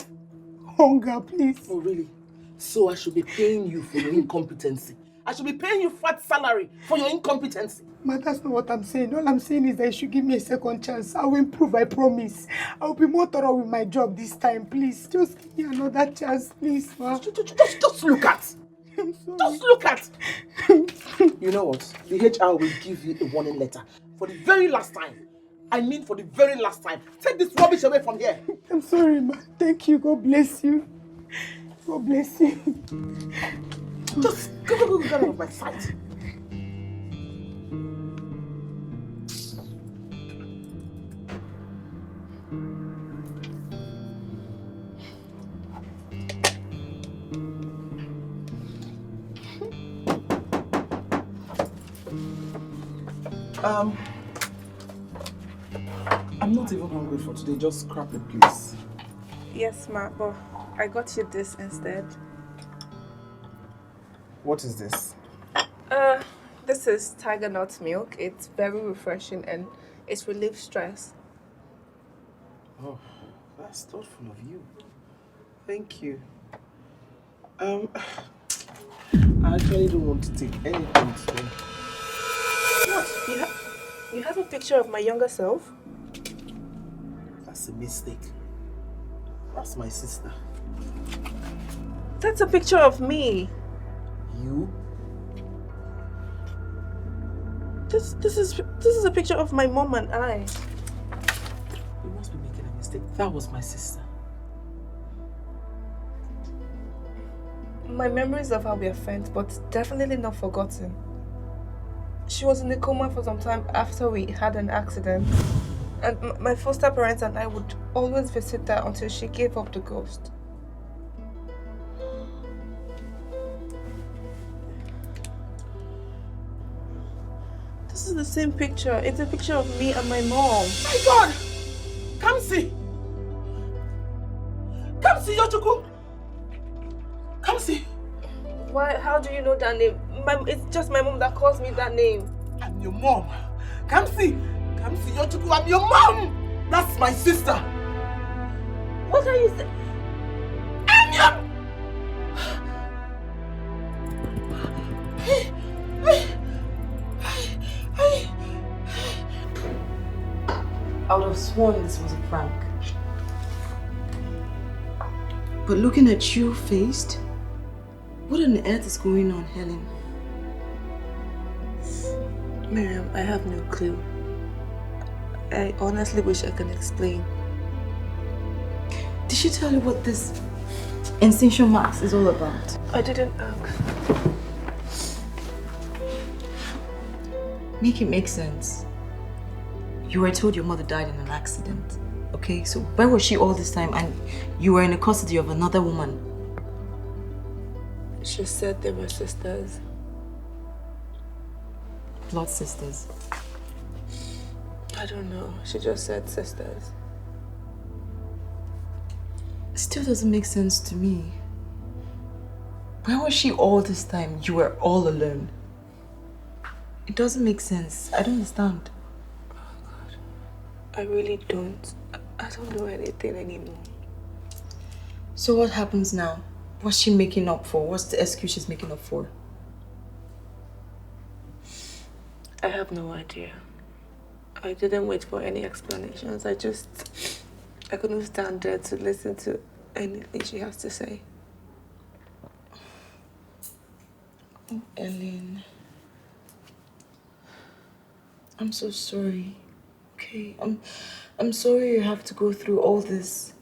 hunger, please. Oh, really? So I should be paying you for your incompetency. I should be paying you fat salary for your incompetency. Ma, that's not what I'm saying. All I'm saying is that you should give me a second chance. I will improve, I promise. I will be more thorough with my job this time, please. Just give me another chance, please, ma. Just look at. I'm sorry. Just look at. You know what? The HR will give you a warning letter. For the very last time. I mean for the very last time. Take this rubbish away from here. I'm sorry, ma. Thank you. God bless you. God bless you. Just go get out of my sight. I'm not even hungry for today. Just scrap it, please. Yes, ma, but I got you this instead. What is this? This is tiger nut milk. It's very refreshing and it relieves stress. Oh, that's thoughtful of you. Thank you. I actually don't want to take anything today. What? You have a picture of my younger self? That's a mistake. That's my sister. That's a picture of me. You? This is a picture of my mom and I. You must be making a mistake. That was my sister. My memories of her were faint, but definitely not forgotten. She was in a coma for some time after we had an accident. And my foster parents and I would always visit her until she gave up the ghost. This is the same picture. It's a picture of me and my mom. My God! Come see! Come see, Yochuku! Come see! Why? How do you know that name? It's just my mom that calls me that name. I'm your mom. Come see! Come see, Yochuku, I'm your mom! That's my sister! What are you saying? I'm your... I would have sworn this was a prank. But looking at you faced, what on earth is going on, Helen? Miriam, I have no clue. I honestly wish I could explain. Did she tell you what this incision marks is all about? I didn't ask. Make it make sense. You were told your mother died in an accident. Okay, so where was she all this time and you were in the custody of another woman? She said they were sisters. Blood sisters. I don't know. She just said sisters. It still doesn't make sense to me. Where was she all this time? You were all alone. It doesn't make sense. I don't understand. Oh God. I really don't. I don't know anything anymore. So what happens now? What's she making up for? What's the excuse she's making up for? I have no idea. I didn't wait for any explanations. I couldn't stand there to listen to anything she has to say. Oh, Ellen. I'm so sorry. Okay, I'm sorry you have to go through all this.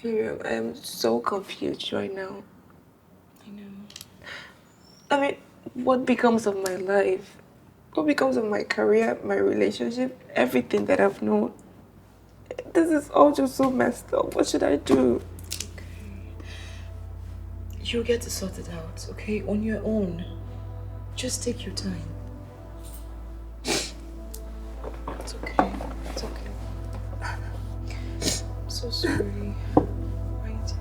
Miriam, I am so confused right now. I know. I mean, what becomes of my life? What becomes of my career, my relationship, everything that I've known? This is all just so messed up. What should I do? Okay. You'll get to sort it out, okay? On your own. Just take your time. It's okay. It's okay. I'm so sorry. Right?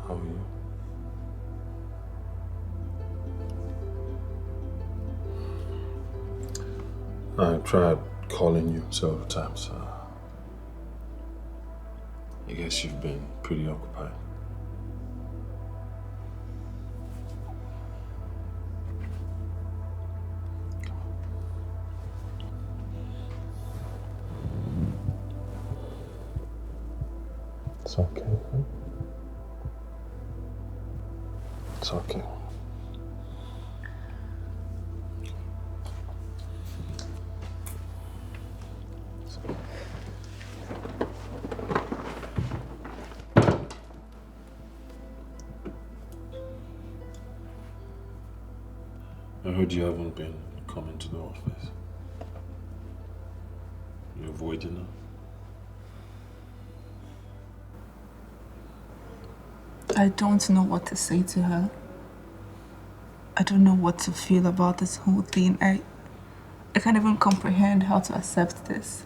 How are you? I tried calling you several times. I guess you've been pretty occupied. It's okay. It's okay. I heard you haven't been coming to the office. You're avoiding her. I don't know what to say to her. I don't know what to feel about this whole thing. I can't even comprehend how to accept this.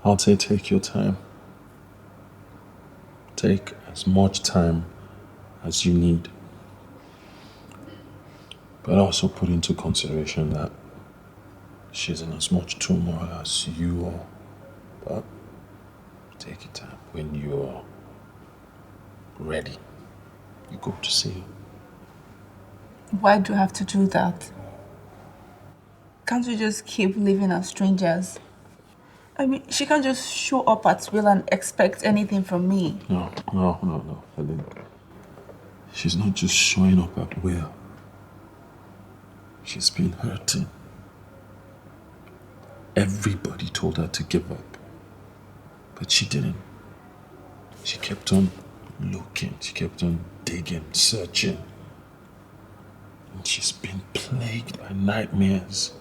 I'll say take your time. Take as much time as you need. But also put into consideration that she's in as much turmoil as you are. But take your time. When you're ready, you go to see her. Why do I have to do that? Can't we just keep living as strangers? I mean, she can't just show up at will and expect anything from me. No, Helen. She's not just showing up at will. She's been hurting. Everybody told her to give up. But she didn't. She kept on looking. She kept on digging, searching. And she's been plagued by nightmares,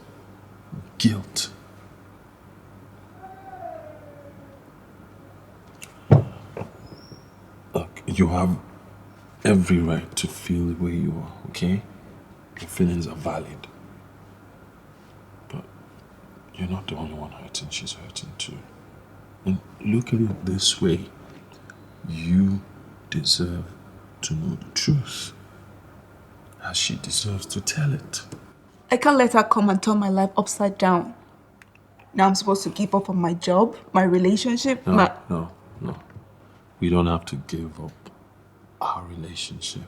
guilt. Look, you have every right to feel the way you are, okay? Your feelings are valid. You're not the only one hurting, she's hurting too. And look at it this way. You deserve to know the truth. As she deserves to tell it. I can't let her come and turn my life upside down. Now I'm supposed to give up on my job, my relationship, No. We don't have to give up our relationship.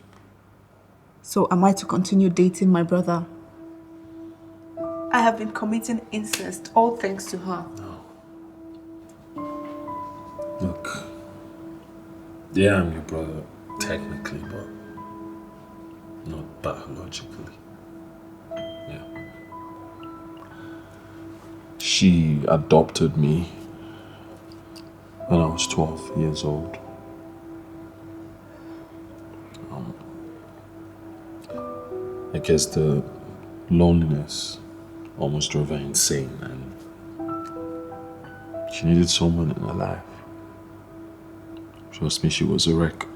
So am I to continue dating my brother? I have been committing incest, all thanks to her. Look, yeah, I'm your brother, technically, but not biologically. Yeah. She adopted me when I was 12 years old. I guess the loneliness almost drove her insane, and she needed someone in her life. Trust me, she was a wreck.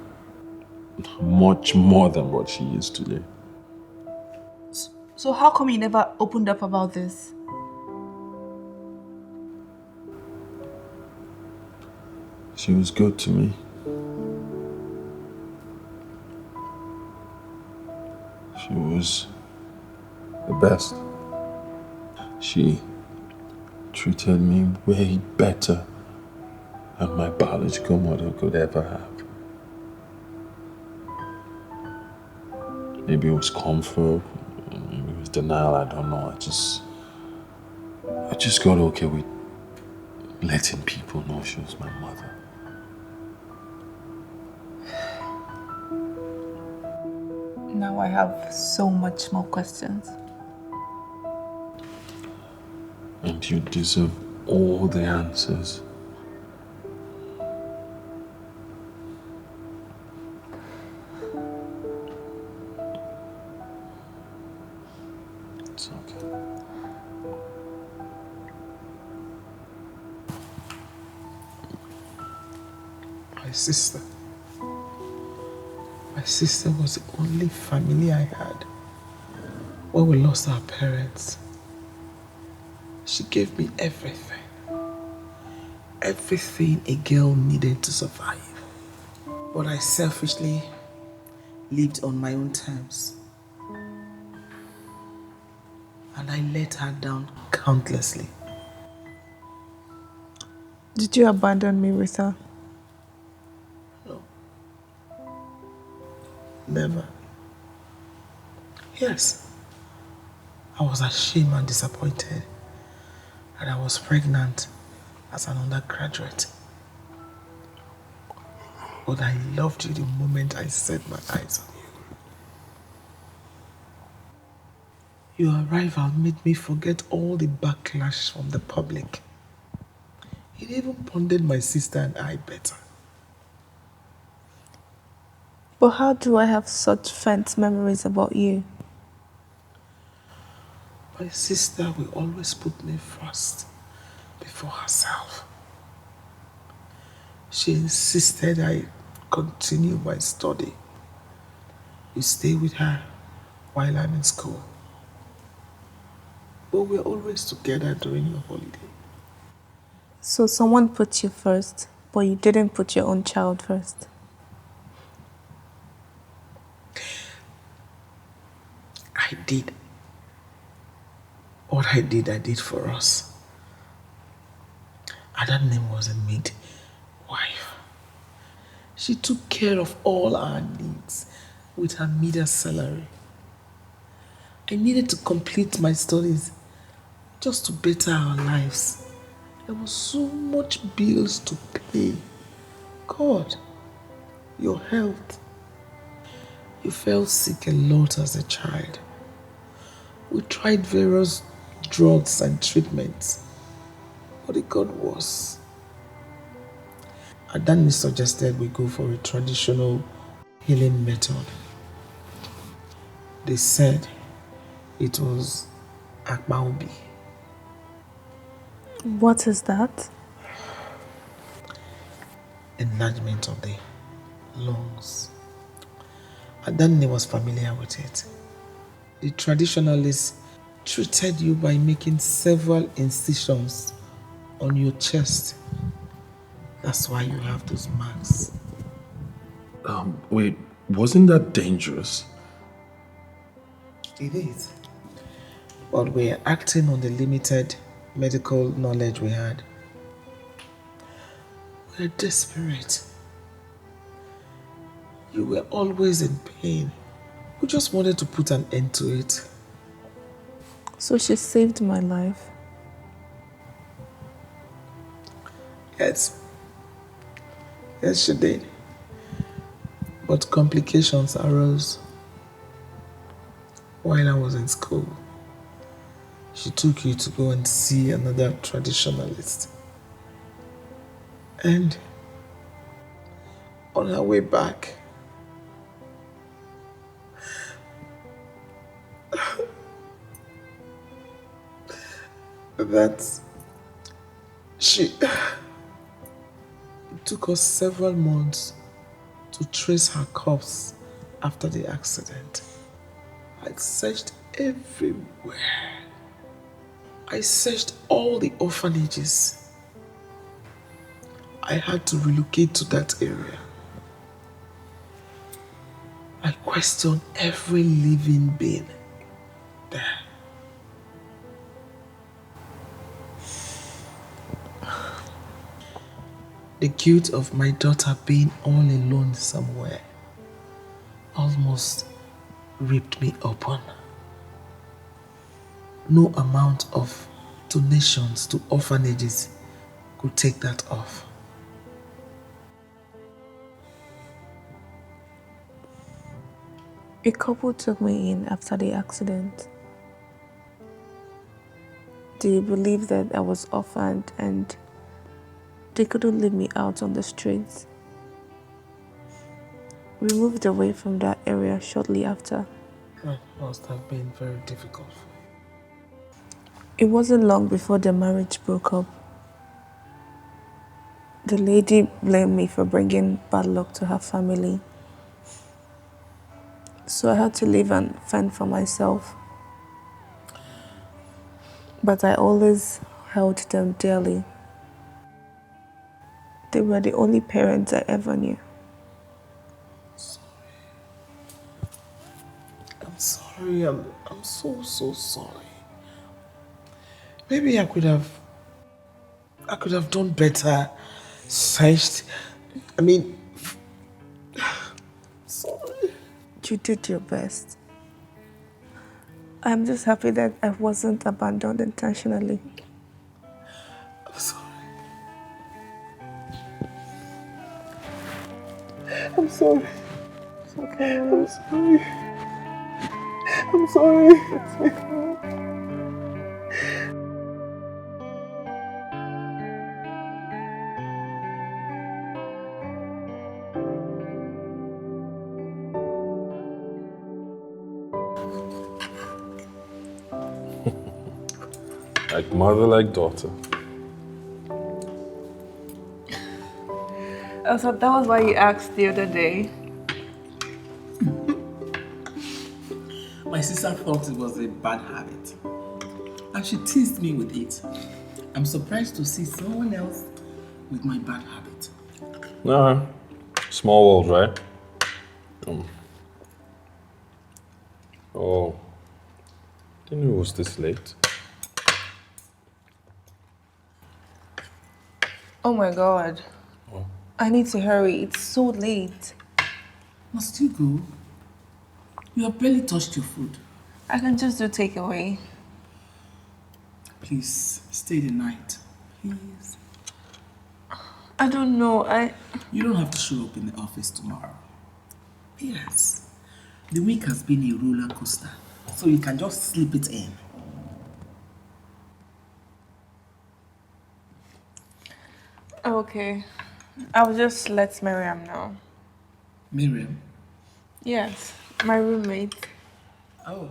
Much more than what she is today. So how come you never opened up about this? She was good to me. She was the best. She treated me way better than my biological mother could ever have. Maybe it was comfort, maybe it was denial, I don't know. I just got okay with letting people know she was my mother. Now I have so much more questions. And you deserve all the answers. It's okay. My sister was the only family I had when we lost our parents. She gave me everything. Everything a girl needed to survive. But I selfishly lived on my own terms. And I let her down countlessly. Did you abandon me with her? No. Never. Yes. I was ashamed and disappointed that I was pregnant as an undergraduate. But I loved you the moment I set my eyes on you. Your arrival made me forget all the backlash from the public. It even bonded my sister and I better. But how do I have such faint memories about you? My sister will always put me first, before herself. She insisted I continue my study. You stay with her while I'm in school. But we're always together during your holiday. So someone put you first, but you didn't put your own child first. I did. What I did for us. And that name was a midwife. She took care of all our needs with her meager salary. I needed to complete my studies just to better our lives. There was so much bills to pay. God, your health. You fell sick a lot as a child. We tried various drugs and treatments, but it got worse. Adani suggested we go for a traditional healing method. They said it was Akmaobi. What is that? Enlargement of the lungs. Adani was familiar with it. The traditionalists treated you by making several incisions on your chest. That's why you have those marks. Wait, wasn't that dangerous? It is. But we're acting on the limited medical knowledge we had. We're desperate. You were always in pain. We just wanted to put an end to it. So she saved my life. Yes. Yes, she did. But complications arose. While I was in school, she took you to go and see another traditionalist. And on her way back, it took us several months to trace her corpse after the accident. I searched everywhere. I searched all the orphanages. I had to relocate to that area. I questioned every living being there. The guilt of my daughter being all alone somewhere almost ripped me open. No amount of donations to orphanages could take that off. A couple took me in after the accident. They believed that I was orphaned and they couldn't leave me out on the streets. We moved away from that area shortly after. That must have been very difficult for you. It wasn't long before the marriage broke up. The lady blamed me for bringing bad luck to her family. So I had to leave and fend for myself. But I always held them dearly. They were the only parents I ever knew. I'm sorry. I'm so sorry. Maybe I could have done better. Searched. Sorry. You did your best. I'm just happy that I wasn't abandoned intentionally. I'm sorry. I'm sorry. It's okay. I'm sorry. I'm sorry. It's okay. Like mother, like daughter. Oh, so that was why you asked the other day. My sister thought it was a bad habit, and she teased me with it. I'm surprised to see someone else with my bad habit. Nah, small world, right? Oh, didn't know it was this late. Oh my God. Oh. I need to hurry. It's so late. Must you go? You have barely touched your food. I can just do takeaway. Please, stay the night. Please. I don't know. You don't have to show up in the office tomorrow. Yes. The week has been a roller coaster, so you can just slip it in. Okay. I'll just let Miriam know. Miriam? Yes, my roommate. Oh,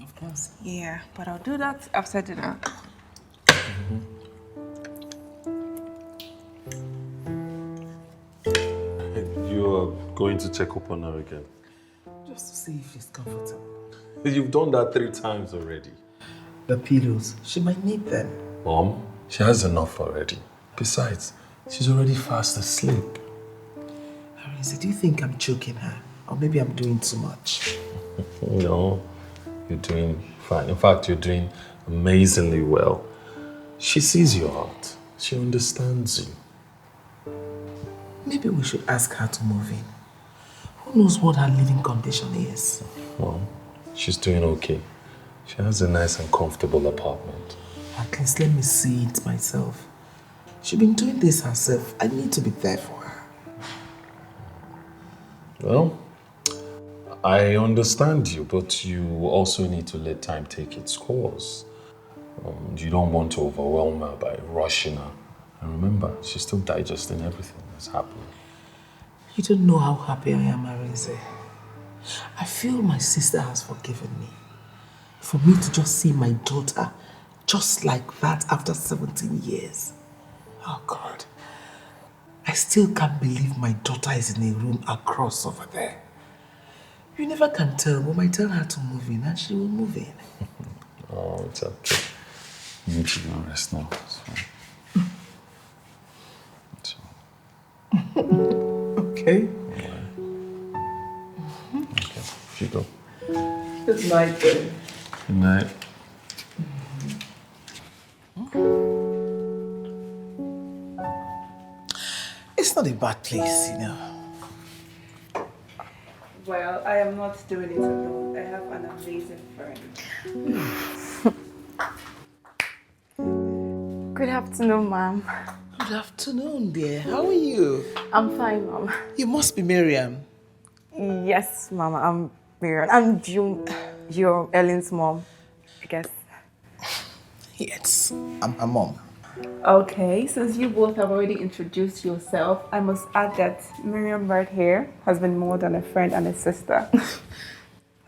of course. Yeah, but I'll do that after dinner. You're going to check up on her again? Just to see if she's comfortable. You've done that 3 times already. The pillows, she might need them. Mom, she has enough already. Besides, she's already fast asleep. Arinze, do you think I'm choking her? Or maybe I'm doing too much? No, you're doing fine. In fact, you're doing amazingly well. She sees your heart. She understands you. Maybe we should ask her to move in. Who knows what her living condition is? Well, she's doing okay. She has a nice and comfortable apartment. At least let me see it myself. She's been doing this herself. I need to be there for her. Well, I understand you, but you also need to let time take its course. You don't want to overwhelm her by rushing her. And remember, she's still digesting everything that's happening. You don't know how happy I am, Arinze. I feel my sister has forgiven me. For me to just see my daughter just like that after 17 years. Oh God. I still can't believe my daughter is in a room across over there. You never can tell, but I tell her to move in and she will move in. Oh, it's okay. You need to go rest now. It's Okay. okay. You go. Good night, then. Good night. It's not a bad place, you know. Well, I am not doing it alone. I have an amazing friend. Good afternoon, ma'am. Good afternoon, dear. How are you? I'm fine, ma'am. You must be Miriam. Yes, mama, I'm Miriam. I'm your Ellen's mom, I guess. Yes, I'm her mom. Okay, since you both have already introduced yourself, I must add that Miriam right here has been more than a friend and a sister.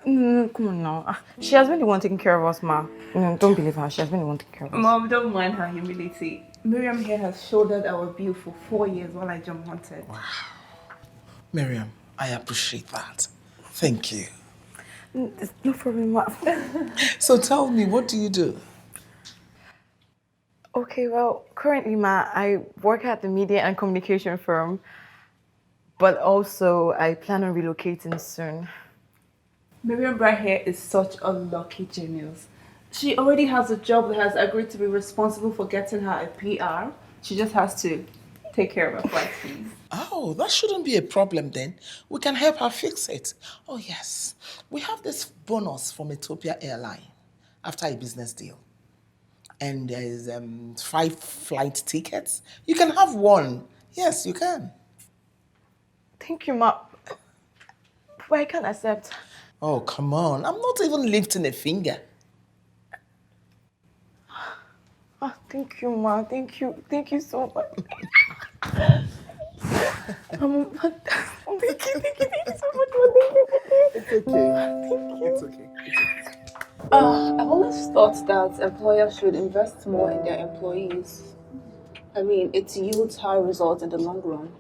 Come on now. She has been the one taking care of us, ma. Don't believe her. She has been the one taking care of us. Mom, don't mind her humility. Miriam here has shouldered our bill for 4 years while I jump hunted. Wow. Miriam, I appreciate that. Thank you. No problem, ma. So tell me, what do you do? Okay, well, currently, ma, I work at the media and communication firm, but also I plan on relocating soon. Miriam right here is such a lucky genius. She already has a job that has agreed to be responsible for getting her a PR. She just has to take care of her flight fees. Oh, that shouldn't be a problem then. We can help her fix it. Oh yes, we have this bonus from Ethiopia Airline after a business deal. And there is 5 flight tickets. You can have one. Yes, you can. Thank you, ma. But I can't accept. Oh, come on. I'm not even lifting a finger. Thank you, ma. Thank you. Thank you so much. Thank you so much. It's okay. It's okay. I've always thought that employers should invest more in their employees. I mean, it yields high results in the long run.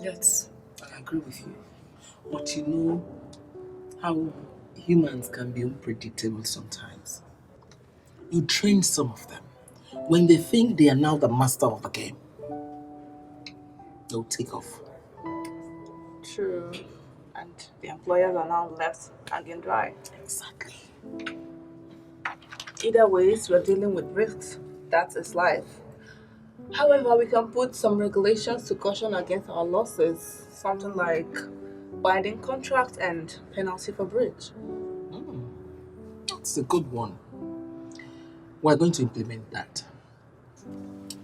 Yes, I agree with you. But you know how humans can be unpredictable sometimes. You train some of them. When they think they are now the master of the game, they'll take off. True. And the employers are now left hanging dry. Exactly. Either ways, we're dealing with risks. That is life. However, we can put some regulations to caution against our losses. Something like binding contract and penalty for breach. That's a good one. We're going to implement that.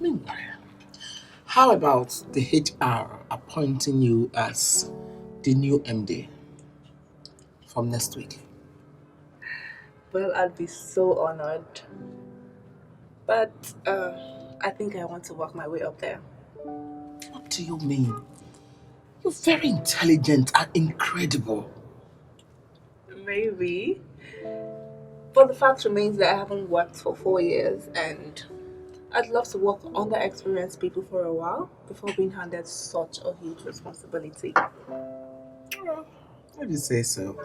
Meanwhile, how about the HR appointing you as the new MD from next week? Well, I'd be so honored. But I think I want to work my way up there. What do you mean? You're very intelligent and incredible. Maybe. But the fact remains that I haven't worked for 4 years and I'd love to work under experienced people for a while before being handed such a huge responsibility. What do you say so?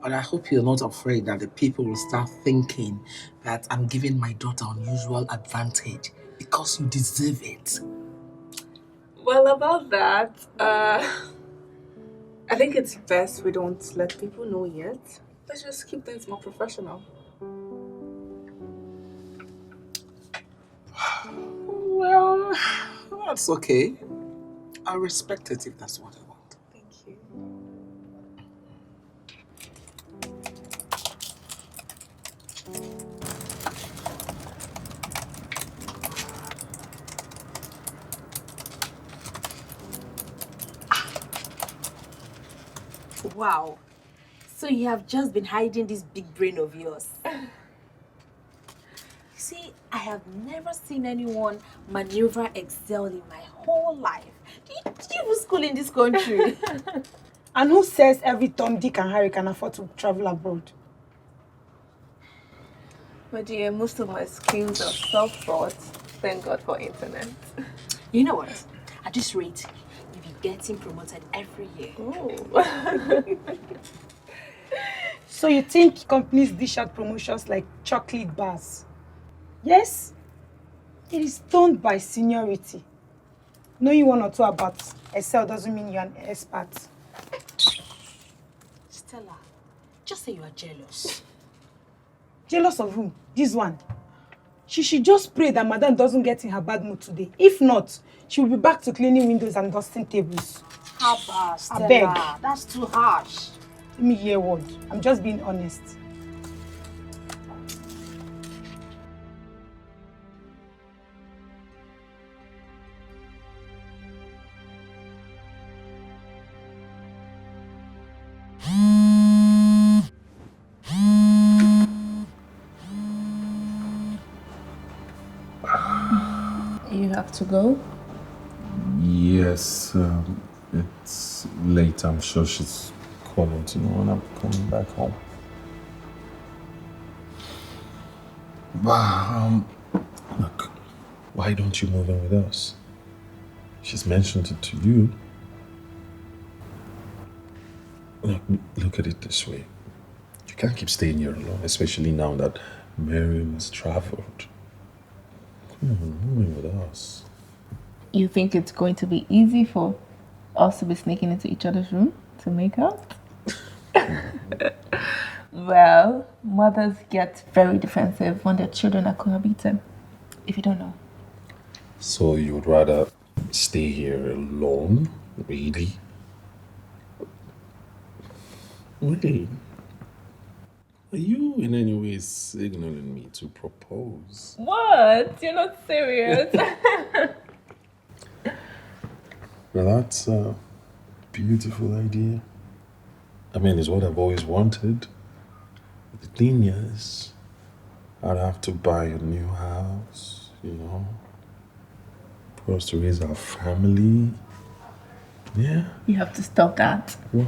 But I hope you're not afraid that the people will start thinking that I'm giving my daughter unusual advantage because you deserve it. Well, about that, I think it's best we don't let people know yet. Let's just keep things more professional. Well, that's okay. I respect it if that's what I want. Thank you. Wow. So you have just been hiding this big brain of yours. You see, I have never seen anyone maneuver excel in my whole life. Did you even school in this country? And who says every Tom, Dick and Harry can afford to travel abroad? My dear, most of my skills are self-taught. Thank God for internet. You know what? At this rate, you'll be getting promoted every year. Oh. So you think companies dish out promotions like chocolate bars? Yes? It is done by seniority. Knowing one or two about Excel doesn't mean you're an expert. Stella, just say you are jealous. Jealous of who? This one. She should just pray that Madam doesn't get in her bad mood today. If not, she will be back to cleaning windows and dusting tables. Haba, Stella. I beg. That's too harsh. Let me hear a word. I'm just being honest. You have to go? Yes, it's late. I'm sure she's calling to know when I'm coming back home. But, look, why don't you move in with us? She's mentioned it to you. Look at it this way. You can't keep staying here alone, especially now that Miriam has traveled. Come on, move in with us. You think it's going to be easy for us to be sneaking into each other's room to make out? Well, mothers get very defensive when their children are cohabiting, if you don't know. So you would rather stay here alone? Really? Wait. Are you in any way signaling me to propose? What? You're not serious? Well, that's a beautiful idea. I mean, it's what I've always wanted. The thing is, I'd have to buy a new house, for us to raise our family. Yeah. You have to stop that. What?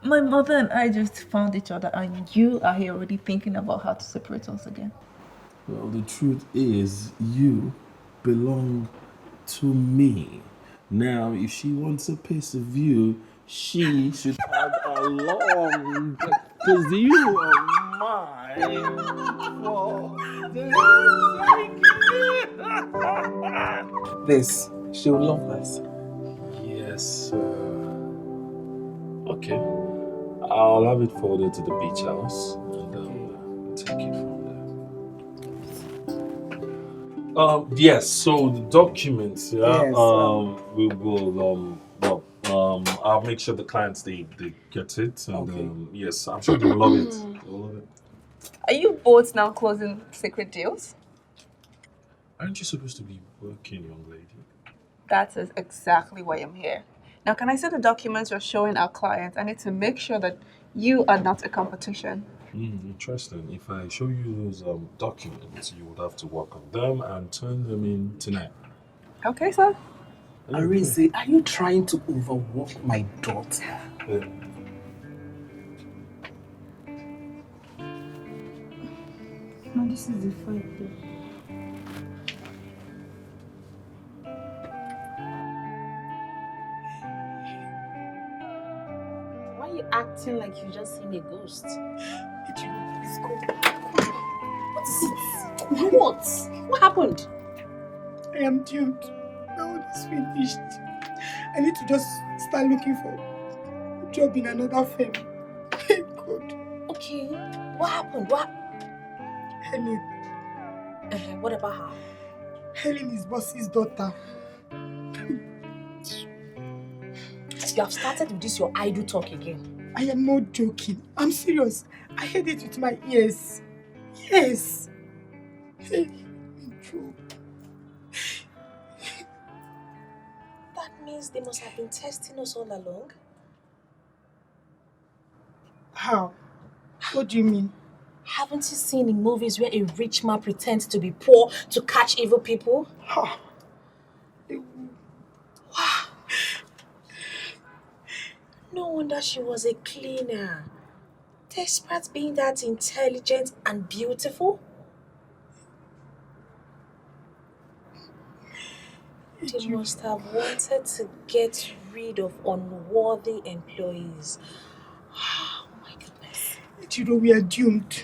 My mother and I just found each other, and you are here already thinking about how to separate us again. Well, the truth is, you belong to me. Now, if she wants a piece of you, she should tag along. Because you are mine. This, she'll love this. Yes, okay. I'll have it forwarded to the beach house and take it from there. Yes, so the documents, yeah, Yes, we will, I'll make sure the clients, they get it. And, Okay. yes, I'm sure they'll love it. They'll love it. Are you both now closing secret deals? Aren't you supposed to be working, young lady? That is exactly why I'm here. Now, can I see the documents you're showing our clients? I need to make sure that you are not a competition. Interesting. If I show you those documents, you would have to work on them and turn them in tonight. Okay, sir. Arizi, are you trying to overwork my daughter? Yeah. No, this is the fight though. Why are you acting acting like you just seen a ghost. Please go. What is it? What? What happened? I am doomed. My own is finished. I need to just start looking for a job in another firm. God. Okay. What happened? What? Helen. What about her? Helen is Boss's daughter. You have started with this your idle talk again. I am not joking. I'm serious. I heard it with my ears. Yes. Hey, true. That means they must have been testing us all along. How? What do you mean? Haven't you seen in movies where a rich man pretends to be poor to catch evil people? Ha. Wow. No wonder she was a cleaner. Despite being that intelligent and beautiful. They must have wanted to get rid of unworthy employees. Oh my goodness. You know, we are doomed.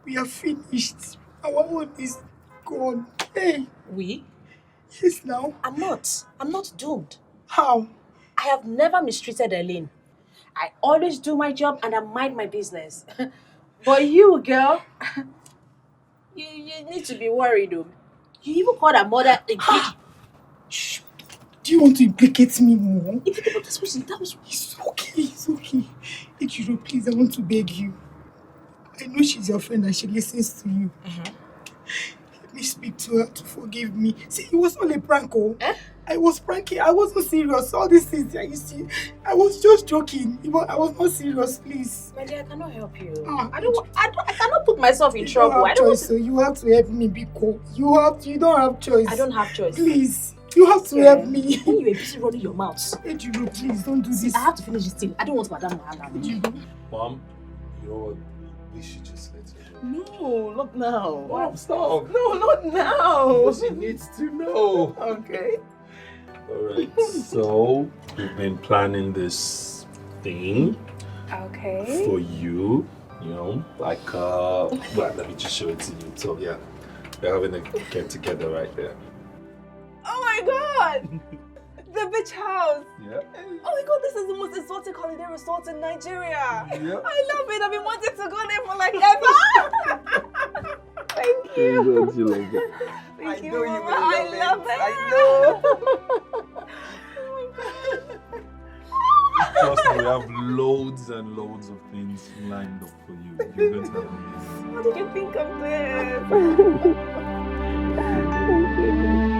We are finished. Our own is gone. Hey. We? Yes, now. I'm not doomed. How? I have never mistreated Eileen. I always do my job and I mind my business. But you, girl, you need to be worried, though. You even called her mother a bitch. Shh. Do you want to implicate me more? That was It's okay, it's okay. Ichiro, please, I want to beg you. I know she's your friend and she listens to you. Let me speak to her to forgive me. See, it was all a prank, oh. I was pranking. I wasn't serious. All these things that you see, I was just joking. I was not serious, please. My dear, I cannot help you. I cannot put myself in trouble. I don't have choice, so you have to help me, Biko. You don't have choice. I don't have choice. Please, you have to help me. When you were busy running your mouth. Ejiro, please don't do this. I have to finish this thing. I don't want Madam Mahana. Mom, you know what? We should just let her go. No, not now. Mom, stop. No, not now. She needs to know. Okay. Alright, so we've been planning this thing Okay. for you, like, well, let me just show it to you. So, yeah, we're having a get together right there. Oh my god! The beach house! Yeah. Oh my god, this is the most exotic holiday resort in Nigeria! Yeah. I love it! I've been wanting to go there for like ever! Thank you! Thank you, Mama. I love it! I know! Trust me, we have loads and loads of things lined up for you. You're going to have amazing. How did you think of this? Thank you.